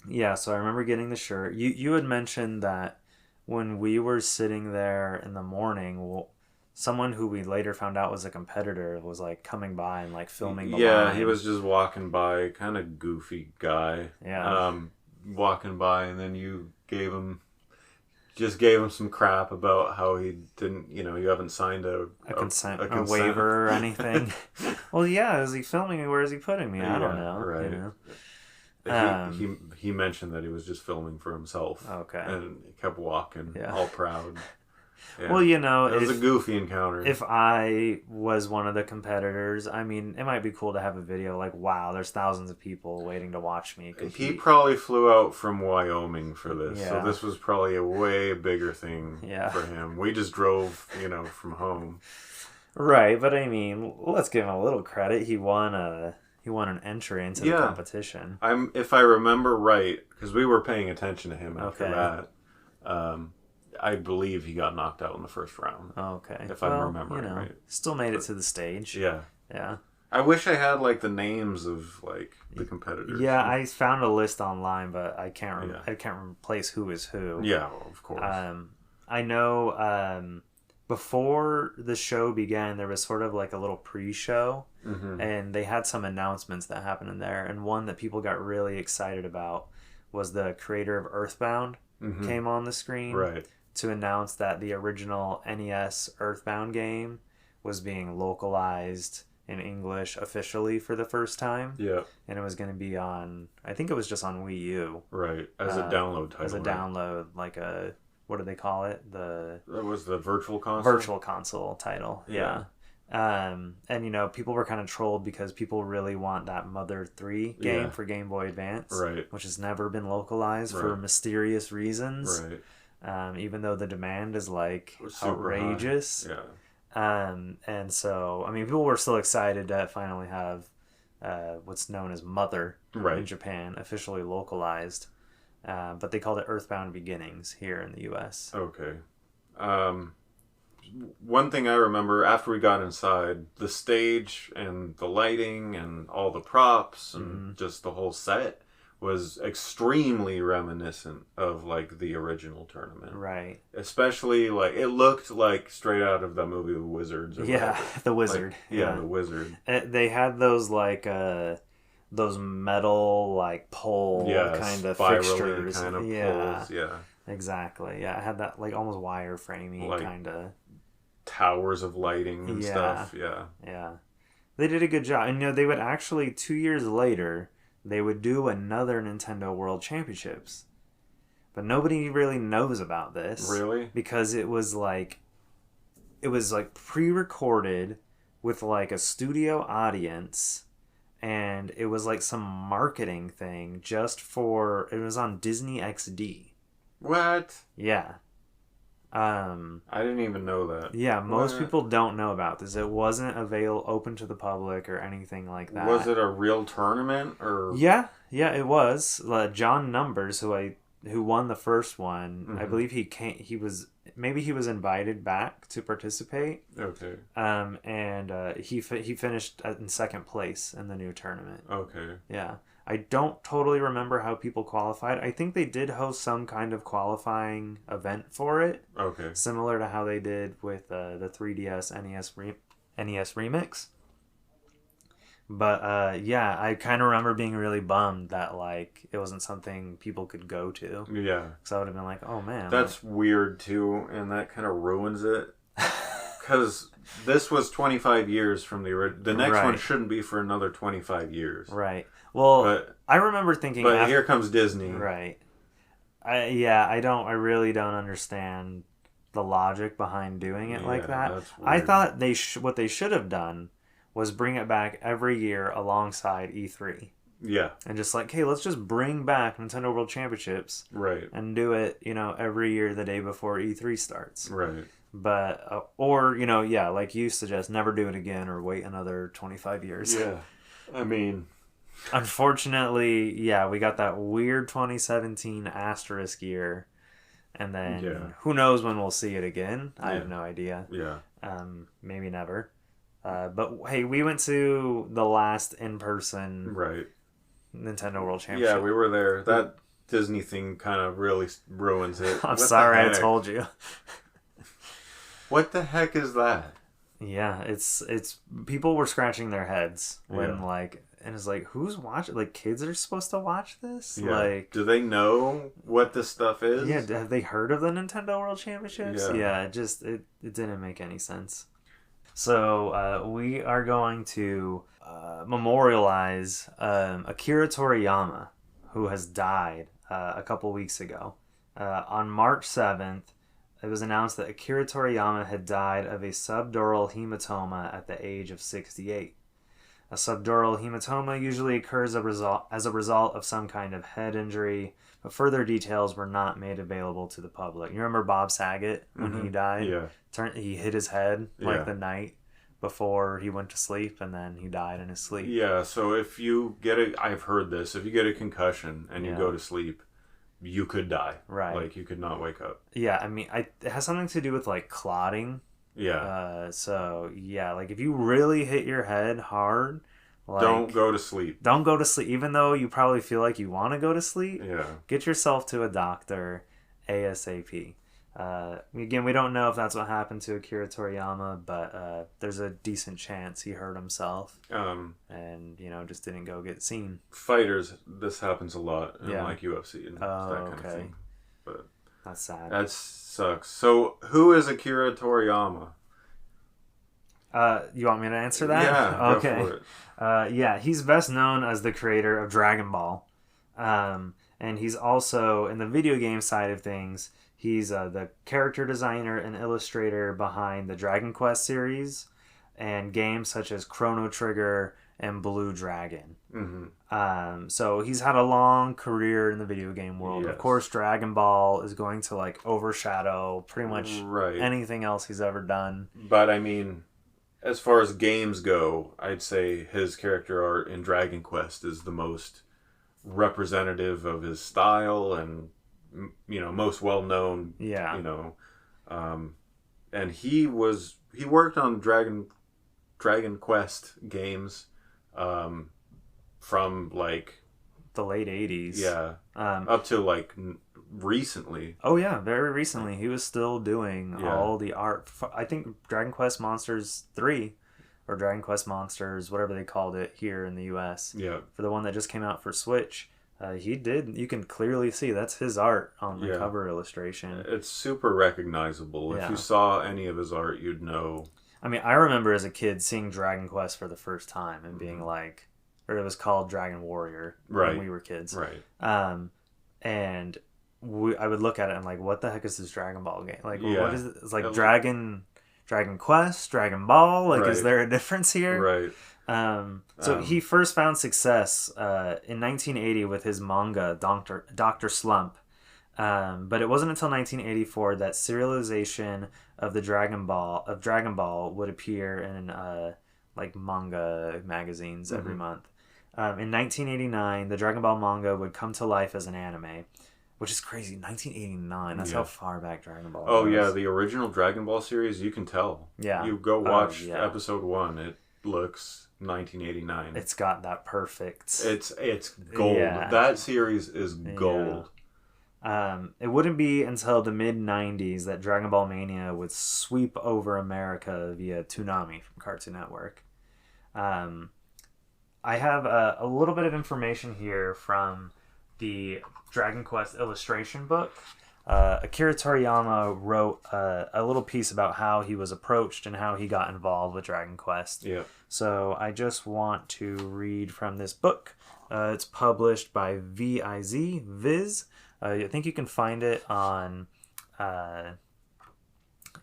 A: Yeah, so I remember getting the shirt. You had mentioned that when we were sitting there in the morning, someone who we later found out was a competitor was like coming by and like filming the line.
B: He was just walking by, kind of goofy guy.
A: Yeah.
B: Walking by, and then you gave him some crap about how he didn't, you haven't signed a
A: consent waiver or anything. Well, yeah, is he filming me? Where is he putting me? I don't know.
B: Right.
A: You know?
B: He mentioned that he was just filming for himself.
A: Okay.
B: And he kept walking, all proud. Yeah.
A: Well,
B: it was a goofy encounter.
A: If I was one of the competitors, I mean, it might be cool to have a video like, wow, there's thousands of people waiting to watch me.
B: He probably flew out from Wyoming for this, so this was probably a way bigger thing for him. We just drove, from home.
A: Right, but I mean, let's give him a little credit. He won an entry into the competition.
B: If I remember right, because we were paying attention to him after that. I believe he got knocked out in the first round.
A: Okay.
B: If I'm remembering right.
A: Still made it to the stage.
B: Yeah.
A: Yeah.
B: I wish I had like the names of like the competitors.
A: Yeah, I found a list online, but I can't replace who is who.
B: Yeah, of course.
A: I know before the show began, there was sort of like a little pre-show, and they had some announcements that happened in there, and one that people got really excited about was the creator of Earthbound came on the screen.
B: Right.
A: To announce that the original NES Earthbound game was being localized in English officially for the first time.
B: Yeah.
A: And it was going to be on, I think it was just on Wii U.
B: Right. As a download title.
A: As a download, like a, what do they call it?
B: That was the Virtual Console?
A: Virtual Console title, yeah. And, people were kind of trolled because people really want that Mother 3 game for Game Boy Advance.
B: Right.
A: Which has never been localized for mysterious reasons.
B: Right.
A: Even though the demand is like
B: super
A: outrageous.
B: High. Yeah.
A: And so, I mean, people were still excited to finally have what's known as Mother in Japan, officially localized. But they called it Earthbound Beginnings here in the U.S.
B: Okay. One thing I remember after we got inside, the stage and the lighting and all the props and just the whole set was extremely reminiscent of like the original tournament.
A: Right.
B: Especially like it looked like straight out of the movie Wizards. Or
A: whatever. The Wizard.
B: Like, the Wizard.
A: They had those like those metal like pole kind of fixtures.
B: Kind of poles. Yeah.
A: Exactly. Yeah, it had that like almost wireframey
B: like,
A: kind of
B: towers of lighting and stuff. Yeah.
A: Yeah. They did a good job. And they would actually 2 years later they would do another Nintendo World Championships. But nobody really knows about this.
B: Really?
A: Because it was like pre-recorded with like a studio audience, and it was like some marketing thing just for, it was on Disney XD.
B: What?
A: Yeah.
B: I didn't even know that.
A: Yeah, most people don't know about this. It wasn't open to the public or anything like that.
B: Was it a real tournament or?
A: Yeah, it was. John Numbers, who won the first one, I believe he was invited back to participate.
B: Okay.
A: And he finished in second place in the new tournament.
B: Okay.
A: Yeah. I don't totally remember how people qualified. I think they did host some kind of qualifying event for it.
B: Okay.
A: Similar to how they did with the 3DS NES Remix. But yeah, I kind of remember being really bummed that like it wasn't something people could go to.
B: Yeah.
A: Because I would have been like, oh man.
B: That's weird too, and that kind of ruins it. Because this was 25 years from the original. The next one shouldn't be for another 25 years.
A: Right. Well, I remember thinking...
B: But here comes Disney.
A: Right. I really don't understand the logic behind doing it like that.
B: That's weird.
A: I thought what they should have done was bring it back every year alongside E3.
B: Yeah.
A: And just like, hey, let's just bring back Nintendo World Championships.
B: Right.
A: And do it, every year the day before E3 starts.
B: Right.
A: But, or, like you suggest, never do it again or wait another 25 years.
B: Yeah. I mean...
A: Unfortunately, yeah, we got that weird 2017 asterisk year. And then who knows when we'll see it again. I have no idea.
B: Yeah.
A: Maybe never. But hey, we went to the last in-person Nintendo World Championship.
B: Yeah, we were there. That Disney thing kind of really ruins it.
A: I'm sorry I told you.
B: What the heck is that?
A: Yeah, it's people were scratching their heads when and it's like, who's watching? Like, kids are supposed to watch this?
B: Yeah.
A: Like,
B: do they know what this stuff is?
A: Yeah, have they heard of the Nintendo World Championships? Yeah, it didn't make any sense. So we are going to memorialize Akira Toriyama, who has died a couple weeks ago. On March 7th, it was announced that Akira Toriyama had died of a subdural hematoma at the age of 68. A subdural hematoma usually occurs as a result of some kind of head injury, but further details were not made available to the public. You remember Bob Saget when he died?
B: Yeah.
A: He hit his head the night before he went to sleep, and then he died in his sleep.
B: Yeah, so if you I've heard this, if you get a concussion and you go to sleep, you could die.
A: Right.
B: Like, you could not wake up.
A: Yeah, I mean, it has something to do with, like, clotting.
B: Yeah.
A: So, yeah, like, if you really hit your head hard... Like,
B: don't go to sleep.
A: Don't go to sleep. Even though you probably feel like you want to go to sleep, get yourself to a doctor ASAP. Again, we don't know if that's what happened to Akira Toriyama, but there's a decent chance he hurt himself and, just didn't go get seen.
B: Fighters, this happens a lot in like UFC and that kind of thing. But
A: that's sad.
B: That sucks. So, who is Akira Toriyama?
A: You want me to answer that?
B: Yeah,
A: okay.
B: Go for it.
A: He's best known as the creator of Dragon Ball. And he's also, in the video game side of things, he's the character designer and illustrator behind the Dragon Quest series and games such as Chrono Trigger and Blue Dragon. Mm-hmm. So he's had a long career in the video game world. Yes. Of course, Dragon Ball is going to like overshadow pretty much anything else he's ever done.
B: But I mean... as far as games go, I'd say his character art in Dragon Quest is the most representative of his style and, most well known.
A: Yeah.
B: And he worked on Dragon Quest games, from like
A: the late 80s.
B: Yeah. Up to like recently.
A: Oh yeah, very recently. He was still doing all the art. I think Dragon Quest Monsters 3 or Dragon Quest Monsters, whatever they called it here in the US.
B: Yeah.
A: For the one that just came out for Switch. He did. You can clearly see that's his art on the cover illustration.
B: It's super recognizable. If you saw any of his art, you'd know.
A: I mean, I remember as a kid seeing Dragon Quest for the first time and being like, or it was called Dragon Warrior when we were kids.
B: Right.
A: And I would look at it and like, what the heck is this Dragon Ball game? Like, what is it? It's like Dragon Quest, Dragon Ball. Like, is there a difference here?
B: Right.
A: So he first found success in 1980 with his manga Dr. Slump, but it wasn't until 1984 that serialization of the Dragon Ball would appear in like manga magazines every month. In 1989, the Dragon Ball manga would come to life as an anime, which is crazy. 1989. That's how far back Dragon Ball.
B: Oh yeah, the original Dragon Ball series. You can tell.
A: Yeah.
B: You go watch episode 1. It looks 1989.
A: It's got that perfect.
B: It's gold. Yeah. That series is gold.
A: It wouldn't be until the mid 90s that Dragon Ball Mania would sweep over America via Toonami from Cartoon Network. I have a little bit of information here from the Dragon Quest illustration book. Akira Toriyama wrote a little piece about how he was approached and how he got involved with Dragon Quest.
B: Yeah.
A: So I just want to read from this book. It's published by Viz. I think you can find it on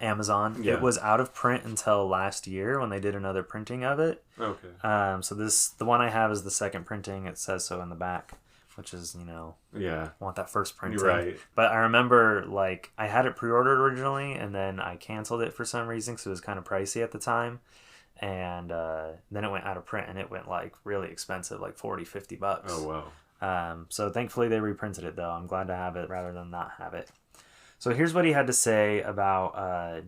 A: Amazon. Yeah. It was out of print until last year when they did another printing of it.
B: Okay.
A: So the one I have is the second printing. It says so in the back, which is, want that first printing.
B: Right.
A: But I remember, like, I had it pre-ordered originally, and then I canceled it for some reason because it was kind of pricey at the time. And then it went out of print, and it went, like, really expensive, like $40-50.
B: Oh,
A: wow. So thankfully they reprinted it, though. I'm glad to have it rather than not have it. So here's what he had to say about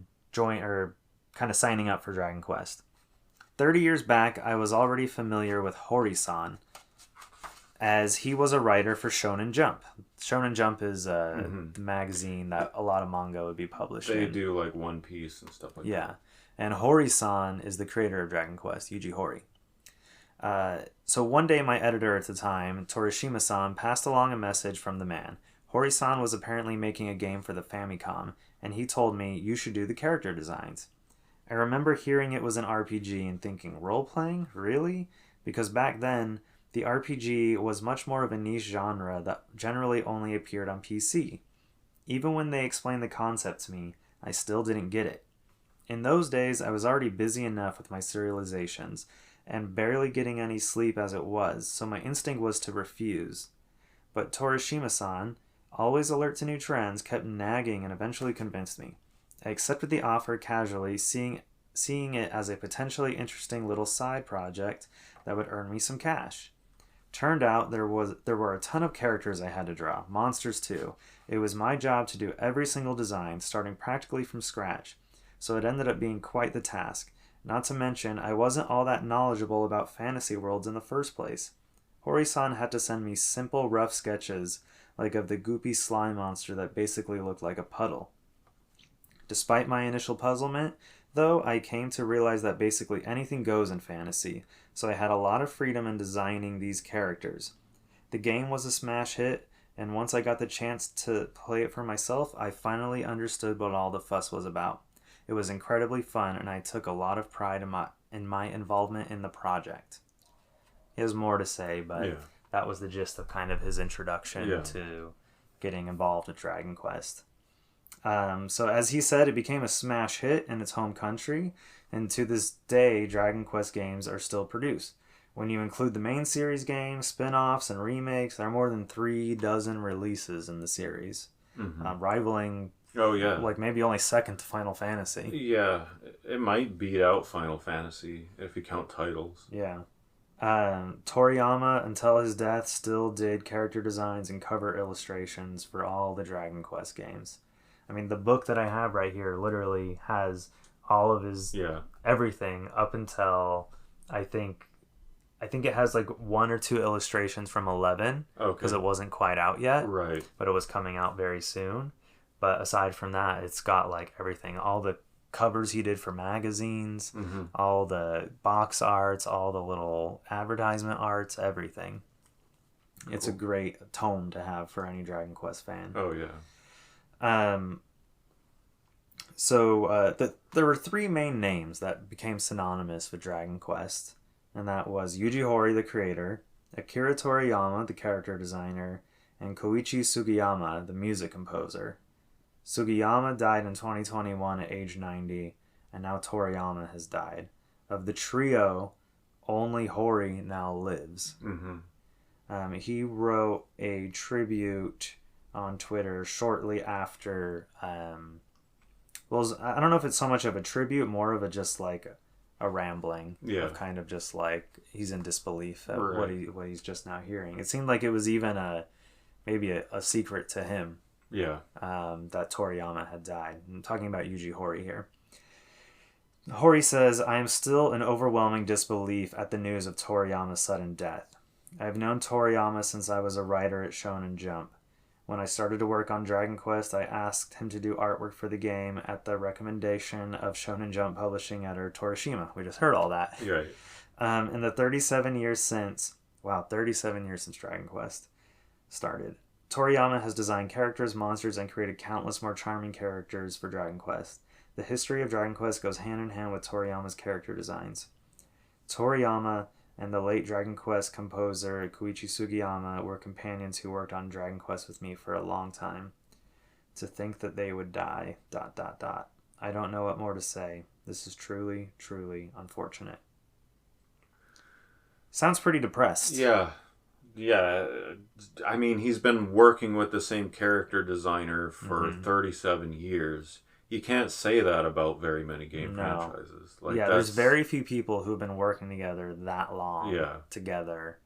A: signing up for Dragon Quest. 30 years back, I was already familiar with Hori-san, as he was a writer for Shonen Jump. Shonen Jump is the magazine that a lot of manga would be published in.
B: They do like One Piece and stuff like that.
A: Yeah. And Hori-san is the creator of Dragon Quest, Yuji Horii. So one day my editor at the time, Torishima-san, passed along a message from the man. Hori-san was apparently making a game for the Famicom, and he told me, you should do the character designs. I remember hearing it was an RPG and thinking, role-playing? Really? Because back then, the RPG was much more of a niche genre that generally only appeared on PC. Even when they explained the concept to me, I still didn't get it. In those days, I was already busy enough with my serializations, and barely getting any sleep as it was, so my instinct was to refuse. But Torishima-san, always alert to new trends, kept nagging and eventually convinced me. I accepted the offer casually, seeing it as a potentially interesting little side project that would earn me some cash. Turned out there were a ton of characters I had to draw, monsters too. It was my job to do every single design, starting practically from scratch, so it ended up being quite the task. Not to mention, I wasn't all that knowledgeable about fantasy worlds in the first place. Hori-san had to send me simple, rough sketches, like of the goopy slime monster that basically looked like a puddle. Despite my initial puzzlement, though, I came to realize that basically anything goes in fantasy, so I had a lot of freedom in designing these characters. The game was a smash hit, and once I got the chance to play it for myself, I finally understood what all the fuss was about. It was incredibly fun, and I took a lot of pride in my involvement in the project. He has more to say, but that was the gist of kind of his introduction to getting involved with Dragon Quest. So as he said, it became a smash hit in its home country, and to this day, Dragon Quest games are still produced. When you include the main series games, spin-offs, and remakes, there are more than 36 releases in the series, rivaling
B: Oh, yeah.
A: Like, maybe only second to Final Fantasy.
B: Yeah, it might beat out Final Fantasy if you count titles.
A: Yeah. Toriyama, until his death, still did character designs and cover illustrations for all the Dragon Quest games. I mean, the book that I have right here literally has all of his everything up until I think it has like one or two illustrations from 11 because it wasn't quite out yet.
B: Right.
A: But it was coming out very soon. But aside from that, it's got like everything, all the covers he did for magazines, all the box arts, all the little advertisement arts, everything. Cool. It's a great tome to have for any Dragon Quest fan.
B: Oh, yeah.
A: There were three main names that became synonymous with Dragon Quest, and that was Yuji Horii, the creator, Akira Toriyama, the character designer, and Koichi Sugiyama, the music composer. Sugiyama died in 2021 at age 90, and now Toriyama has died. Of the trio, only Horii now lives. He wrote a tribute on Twitter shortly after. I don't know if it's so much of a tribute, more of a just like a rambling of kind of just like he's in disbelief at what he's just now hearing. It seemed like it was even maybe a secret to him.
B: Yeah.
A: That Toriyama had died. I'm talking about Yuji Horii here. Horii says, I am still in overwhelming disbelief at the news of Toriyama's sudden death. I have known Toriyama since I was a writer at Shonen Jump. When I started to work on Dragon Quest, I asked him to do artwork for the game at the recommendation of Shonen Jump publishing editor Torishima. We just heard all that.
B: Right.
A: In the 37 years since Dragon Quest started, Toriyama has designed characters, monsters, and created countless more charming characters for Dragon Quest. The history of Dragon Quest goes hand in hand with Toriyama's character designs. Toriyama and the late Dragon Quest composer Koichi Sugiyama were companions who worked on Dragon Quest with me for a long time. To think that they would die... I don't know what more to say. This is truly, truly unfortunate. Sounds pretty depressed.
B: Yeah. Yeah. I mean, he's been working with the same character designer for 37 years. You can't say that about very many game franchises. Like,
A: there's very few people who've been working together that long together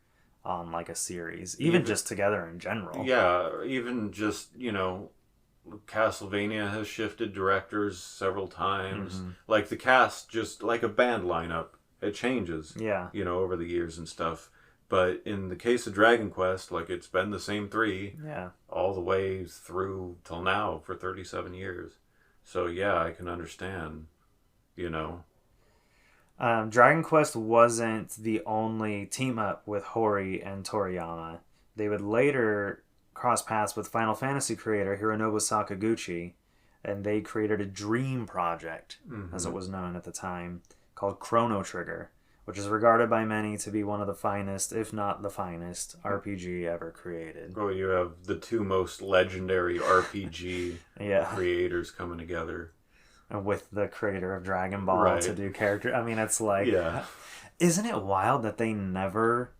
A: on like a series. Even just together in general.
B: Yeah, even just, Castlevania has shifted directors several times. Like the cast, just like a band lineup, it changes.
A: Yeah.
B: Over the years and stuff. But in the case of Dragon Quest, like it's been the same three all the way through till now for 37 years. So, yeah, I can understand,
A: Dragon Quest wasn't the only team-up with Horii and Toriyama. They would later cross paths with Final Fantasy creator Hironobu Sakaguchi, and they created a dream project, as it was known at the time, called Chrono Trigger, which is regarded by many to be one of the finest, if not the finest, RPG ever created.
B: Oh, you have the two most legendary RPG creators coming together.
A: And with the creator of Dragon Ball to do character. I mean, it's like... Isn't it wild that they never...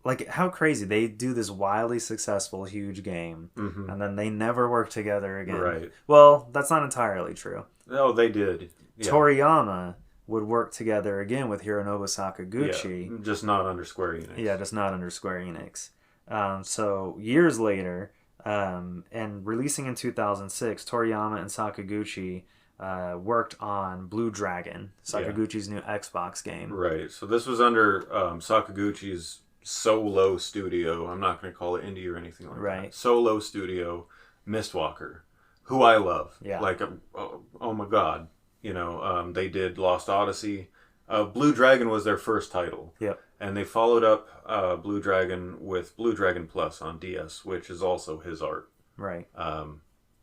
A: Like, how crazy. They do this wildly successful, huge game, and then they never work together again.
B: Right.
A: Well, that's not entirely true.
B: No, they did.
A: Yeah. Toriyama would work together again with Hironobu Sakaguchi.
B: Yeah, just not under Square Enix.
A: Yeah, just not under Square Enix. So years later, and releasing in 2006, Toriyama and Sakaguchi worked on Blue Dragon, Sakaguchi's new Xbox game.
B: Right. So this was under Sakaguchi's solo studio. I'm not going to call it indie or anything like that. Solo studio, Mistwalker, who I love.
A: Yeah.
B: Like, oh my God. They did Lost Odyssey. Blue Dragon was their first title.
A: Yep.
B: And they followed up Blue Dragon with Blue Dragon Plus on DS, which is also his art.
A: Right.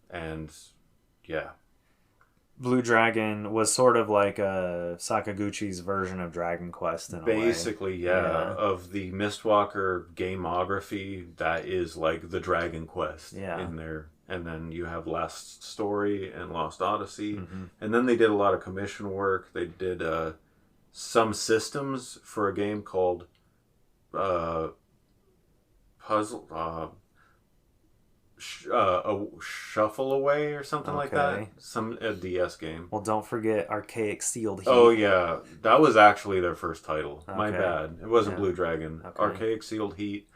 B: And yeah.
A: Blue Dragon was sort of like Sakaguchi's version of Dragon Quest in a way.
B: Basically, yeah. Of the Mistwalker gameography, that is like the Dragon Quest in there. And then you have Last Story and Lost Odyssey. And then they did a lot of commission work. They did some systems for a game called Puzzle... a Shuffle Away or something like that. A DS game.
A: Well, don't forget Archaic Sealed Heat.
B: Oh yeah, that was actually their first title. My bad. It wasn't Blue Dragon.
A: Okay.
B: Archaic Sealed Heat,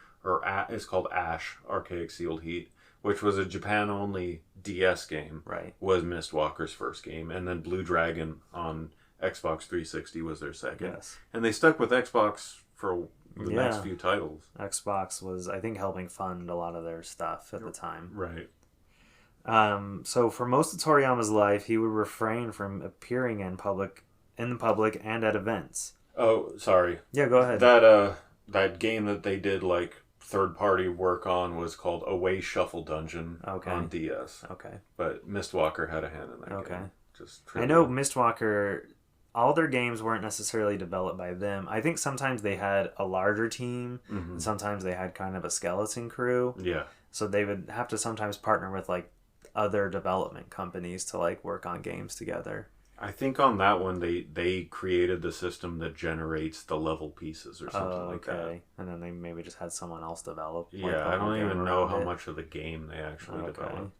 B: it's called Ash. Archaic Sealed Heat, which was a Japan-only DS game.
A: Right.
B: Was Mistwalker's first game, and then Blue Dragon on Xbox 360 was their second. Yes. And they stuck with Xbox for the next few titles.
A: Xbox was, I think, helping fund a lot of their stuff at the time.
B: Right.
A: So for most of Toriyama's life, he would refrain from appearing in the public and at events.
B: Oh, sorry.
A: Yeah, go ahead.
B: That game that they did like third-party work on was called Away Shuffle Dungeon on DS.
A: Okay.
B: But Mistwalker had a hand in that game.
A: I know Mistwalker, all their games weren't necessarily developed by them. I think sometimes they had a larger team, and sometimes they had kind of a skeleton crew.
B: Yeah.
A: So they would have to sometimes partner with like other development companies to like work on games together.
B: I think on that one they created the system that generates the level pieces or something like that.
A: And then they maybe just had someone else develop.
B: Yeah, I don't even know how much of the game they actually developed.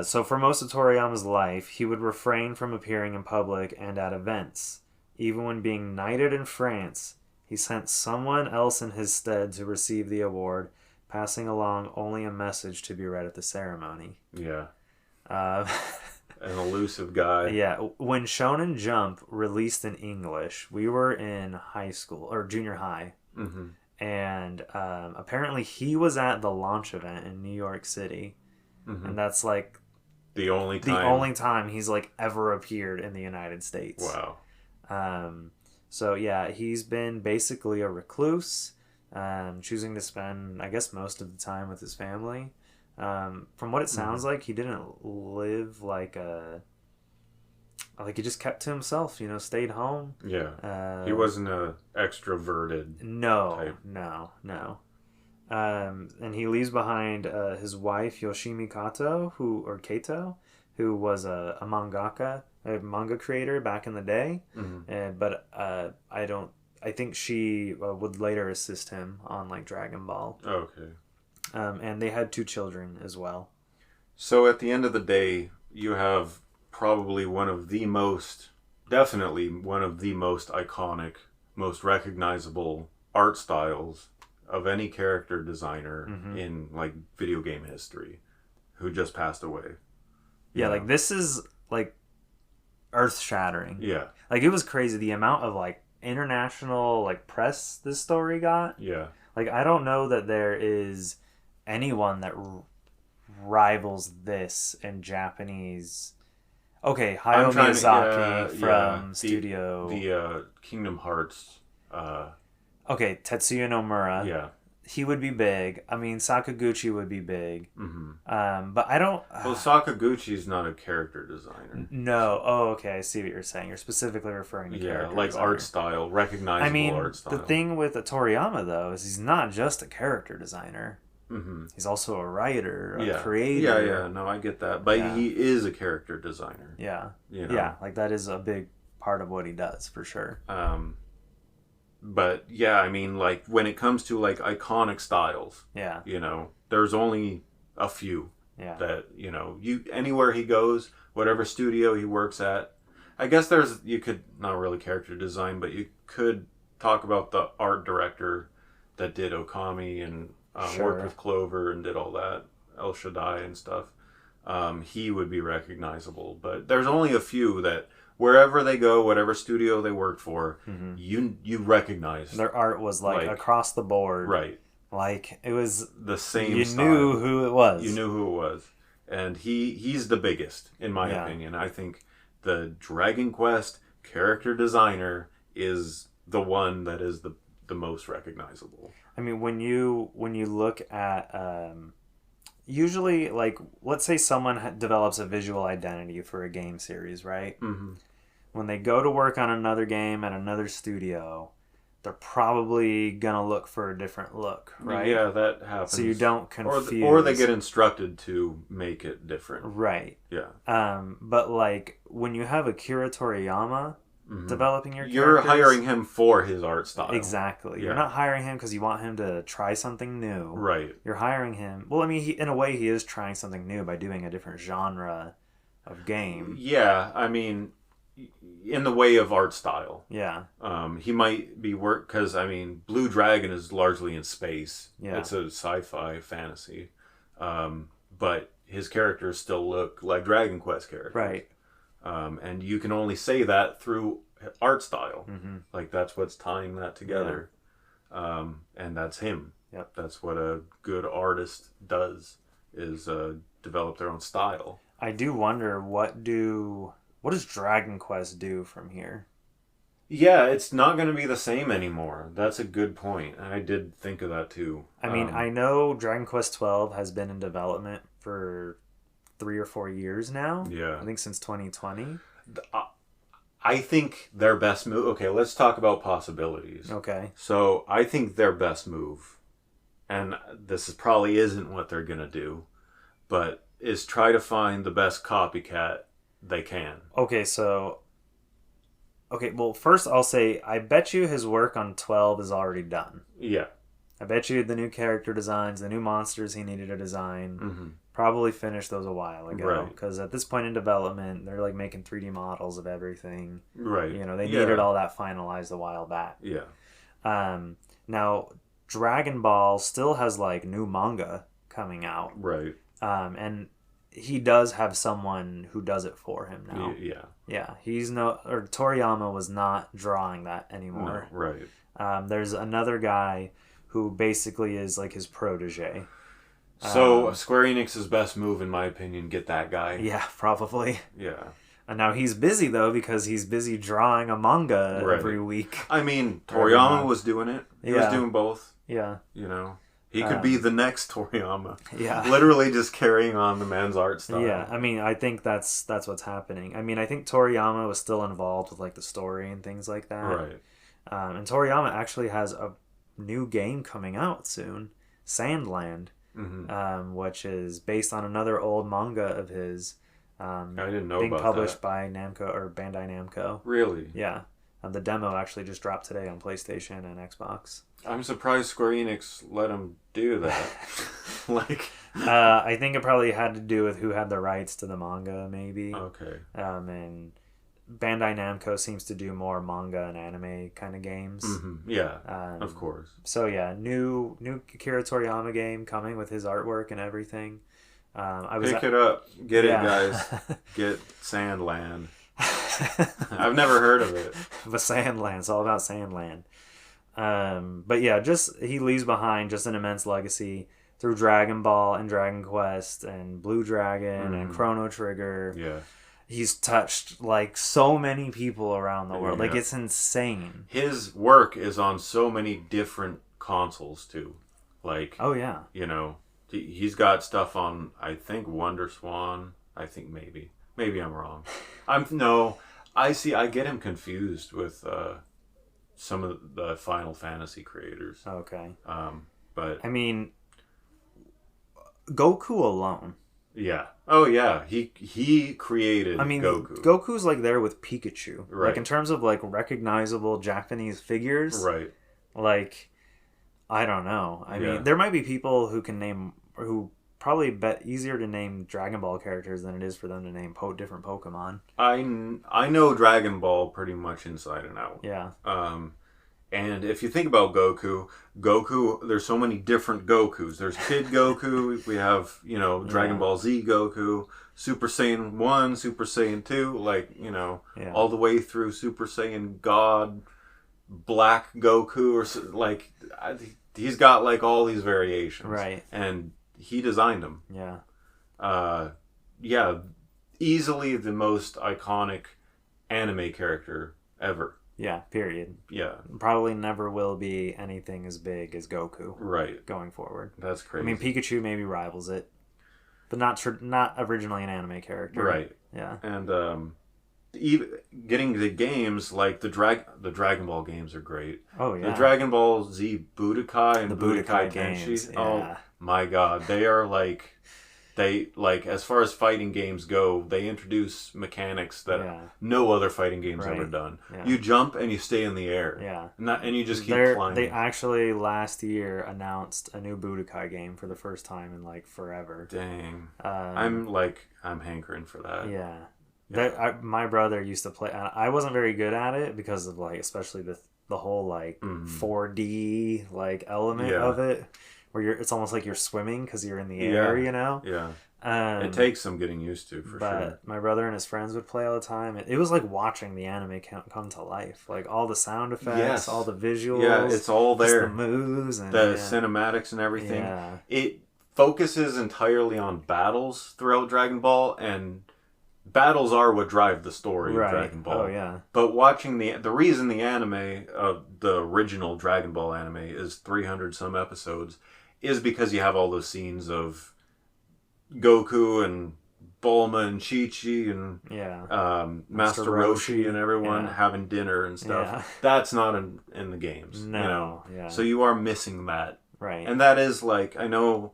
A: So for most of Toriyama's life, he would refrain from appearing in public and at events. Even when being knighted in France, he sent someone else in his stead to receive the award, passing along only a message to be read at the ceremony.
B: Yeah. An elusive guy.
A: Yeah. When Shonen Jump released in English, we were in high school, or junior high. Mm-hmm. And apparently he was at the launch event in New York City. Mm-hmm. And that's like
B: the only time
A: he's like ever appeared in the United States.
B: Wow.
A: So yeah, he's been basically a recluse, choosing to spend, I guess, most of the time with his family. From what it sounds like, he didn't live like he just kept to himself, stayed home.
B: Yeah. He wasn't a extroverted type.
A: No. And he leaves behind his wife Yoshimi Kato, who was a mangaka, a manga creator back in the day. Mm-hmm. But I think she would later assist him on like Dragon Ball.
B: Okay.
A: And they had 2 children as well.
B: So at the end of the day, you have probably definitely one of the most iconic, most recognizable art styles of any character designer in like video game history, who just passed away.
A: Yeah, like this is like earth shattering.
B: Yeah.
A: Like it was crazy the amount of like international like press this story got.
B: Yeah.
A: Like I don't know that there is anyone that rivals this in Japanese. Okay, Hayao Miyazaki from Studio.
B: The Kingdom Hearts.
A: Okay, Tetsuya Nomura.
B: Yeah.
A: He would be big. I mean, Sakaguchi would be big. Mm-hmm. But I don't...
B: Well, Sakaguchi's not a character designer.
A: No. Oh, okay. I see what you're saying. You're specifically referring to character
B: like
A: designer.
B: Art style, recognizable art style.
A: The thing with Toriyama, though, is he's not just a character designer. Mm-hmm. He's also a writer, a creator.
B: Yeah. No, I get that. But he is a character designer.
A: Yeah. Yeah, like that is a big part of what he does, for sure.
B: But yeah, I mean, like when it comes to like iconic styles, there's only a few that anywhere he goes, whatever studio he works at. I guess you could not really character design, but you could talk about the art director that did Okami and worked with Clover and did all that, El Shaddai and stuff. He would be recognizable, but there's only a few that. Wherever they go, whatever studio they worked for, you recognize
A: their art was like across the board,
B: right?
A: Like it was
B: the same.
A: You
B: style.
A: knew who it was.
B: You knew who it was, and he's the biggest in my opinion. I think the Dragon Quest character designer is the one that is the most recognizable.
A: I mean, when you look at usually, like, let's say someone develops a visual identity for a game series, right? Mm-hmm. When they go to work on another game at another studio, they're probably gonna look for a different look, right?
B: Yeah, that happens.
A: So you don't confuse.
B: Or they get instructed to make it different.
A: Right.
B: Yeah.
A: But like when you have Akira Toriyama, developing your characters.
B: You're hiring him for his art style.
A: Exactly. Yeah. You're not hiring him because you want him to try something new.
B: Right.
A: You're hiring him... Well, I mean, in a way, he is trying something new by doing a different genre of game.
B: Yeah, I mean, in the way of art style.
A: Yeah.
B: He might be because, I mean, Blue Dragon is largely in space.
A: Yeah.
B: It's a sci-fi fantasy. But his characters still look like Dragon Quest characters.
A: Right.
B: And you can only say that through art style. Like, that's what's tying that together. Yeah. And that's him.
A: Yep.
B: That's what a good artist does, is develop their own style.
A: I do wonder, what does Dragon Quest do from here?
B: Yeah, it's not going to be the same anymore. That's a good point. I did think of that too.
A: I mean, I know Dragon Quest 12 has been in development for 3 or 4 years now.
B: Yeah.
A: I think since 2020.
B: I think their best move... Okay, let's talk about possibilities.
A: Okay.
B: So, I think their best move, and probably isn't what they're going to do, but is try to find the best copycat they can.
A: Okay, well, first I'll say, I bet you his work on 12 is already done.
B: Yeah.
A: I bet you the new character designs, the new monsters he needed to design, probably finished those a while ago. Because at this point in development, they're like making 3D models of everything.
B: Right.
A: You know, they needed all that finalized a while back.
B: Yeah.
A: Now, Dragon Ball still has like new manga coming out.
B: Right.
A: And he does have someone who does it for him now.
B: Yeah.
A: Yeah. Toriyama was not drawing that anymore.
B: No, right.
A: There's another guy who basically is like his protege.
B: So, Square Enix's best move, in my opinion, get that guy.
A: Yeah, probably.
B: Yeah.
A: And now he's busy, though, because he's busy drawing a manga every week.
B: I mean, Toriyama was doing it. He was doing both.
A: Yeah.
B: You know? He could be the next Toriyama.
A: Yeah.
B: Literally just carrying on the man's art style.
A: Yeah, I mean, I think that's what's happening. I mean, I think Toriyama was still involved with, like, the story and things like that.
B: Right.
A: And Toriyama actually has a new game coming out soon, Sandland, which is based on another old manga of his.
B: I didn't know
A: being
B: about
A: published
B: that.
A: by Namco or Bandai Namco.
B: Really?
A: Yeah. The demo actually just dropped today on PlayStation and Xbox.
B: I'm surprised Square Enix let him do that.
A: I think it probably had to do with who had the rights to the manga, maybe.
B: Okay.
A: And Bandai Namco seems to do more manga and anime kind of games.
B: Yeah, of course.
A: So yeah, new Akira Toriyama game coming with his artwork and everything.
B: Pick it up. Get it, guys. Get Sandland. I've never heard of it.
A: But Sandland. It's all about Sandland. But yeah, he leaves behind just an immense legacy through Dragon Ball and Dragon Quest and Blue Dragon and Chrono Trigger.
B: Yeah.
A: He's touched like so many people around the world. Like, it's insane.
B: His work is on so many different consoles too. Like,
A: oh yeah.
B: You know, he's got stuff on, I think, Wonder Swan. I think maybe I'm wrong. I get him confused with some of the Final Fantasy creators.
A: Okay.
B: But
A: I mean, Goku alone.
B: Yeah. Oh yeah. He created Goku.
A: Goku's like there with Pikachu.
B: Right.
A: Like in terms of like recognizable Japanese figures.
B: Right.
A: Like, I don't know. I mean, there might be people who can name, who probably bet easier to name Dragon Ball characters than it is for them to name different Pokemon.
B: I know Dragon Ball pretty much inside and out.
A: Yeah.
B: And if you think about Goku, there's so many different Gokus. There's Kid Goku. We have, Dragon Ball Z Goku, Super Saiyan 1, Super Saiyan 2, all the way through Super Saiyan God, Black Goku, he's got like all these variations.
A: Right.
B: And he designed them.
A: Yeah.
B: Easily the most iconic anime character ever.
A: Yeah, period.
B: Yeah.
A: Probably never will be anything as big as Goku.
B: Right.
A: Going forward.
B: That's crazy.
A: I mean, Pikachu maybe rivals it, but not originally an anime character.
B: Right.
A: Yeah.
B: And even getting the games, like the Dragon Ball games are great.
A: Oh yeah.
B: The Dragon Ball Z Budokai and
A: the
B: Budokai
A: games.
B: Tenshi.
A: Yeah.
B: Oh my God, they are they, like, as far as fighting games go, they introduce mechanics that no other fighting game's ever done. Yeah. You jump and you stay in the air.
A: Yeah.
B: And you just keep climbing.
A: They actually last year announced a new Budokai game for the first time in like forever.
B: Dang. I'm hankering for that.
A: Yeah. My brother used to play, and I wasn't very good at it because of like, especially the whole like 4D like element of it. Where it's almost like you're swimming because you're in the air, you know?
B: Yeah. It takes some getting used to, for sure.
A: But my brother and his friends would play all the time. It was like watching the anime come to life. Like all the sound effects, all the visuals.
B: Yeah, it's all there.
A: The moves. And,
B: the cinematics and everything. Yeah. It focuses entirely on battles throughout Dragon Ball, and battles are what drive the story of Dragon Ball.
A: Oh, yeah.
B: But watching the reason the anime, the original Dragon Ball anime, is 300 some episodes is because you have all those scenes of Goku and Bulma and Chi-Chi and Master Roshi and everyone having dinner and stuff. Yeah. That's not in the games. No. You know? Yeah. So you are missing that.
A: Right.
B: And that is like, I know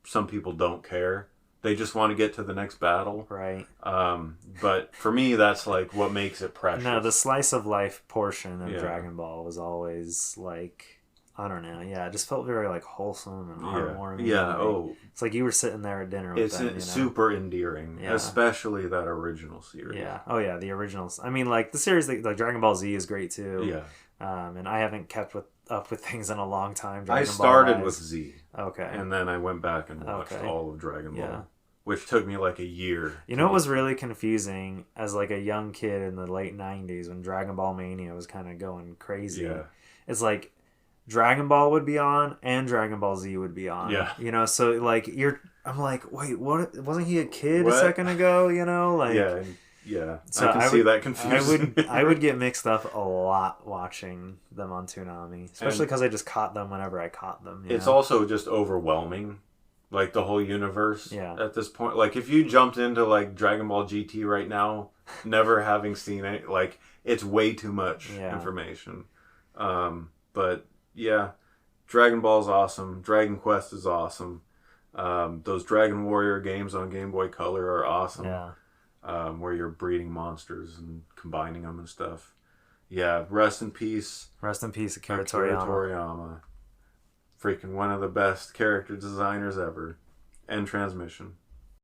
B: some people don't care. They just want to get to the next battle.
A: Right.
B: But for me, that's like what makes it precious.
A: No, the slice of life portion of Dragon Ball was always like, I don't know. Yeah, it just felt very like wholesome and heartwarming.
B: Yeah.
A: It's like you were sitting there at dinner with them.
B: It's super endearing, especially that original series.
A: Yeah. Oh yeah, the originals. I mean, like the series, like Dragon Ball Z is great too.
B: Yeah.
A: And I haven't kept up with things in a long time.
B: I started with Z.
A: Okay.
B: And then I went back and watched all of Dragon Ball. Which took me like a year.
A: You know what was really confusing as like a young kid in the late 90s when Dragon Ball Mania was kind of going crazy?
B: Yeah.
A: It's like Dragon Ball would be on and Dragon Ball Z would be on.
B: Yeah.
A: You know, so like I'm like, wait, what? Wasn't he a kid a second ago? You know, like
B: yeah. So I can see that confusion.
A: I would get mixed up a lot watching them on Toonami, especially because I just caught them whenever I caught them.
B: It's also just overwhelming. Like the whole universe at this point. Like if you jumped into like Dragon Ball GT right now, never having seen it, like it's way too much information. But yeah, Dragon Ball's awesome. Dragon Quest is awesome. Those Dragon Warrior games on Game Boy Color are awesome.
A: Yeah.
B: Where you're breeding monsters and combining them and stuff. Yeah, rest in peace.
A: Rest in peace, Akira Toriyama.
B: Freaking one of the best character designers ever. And transmission.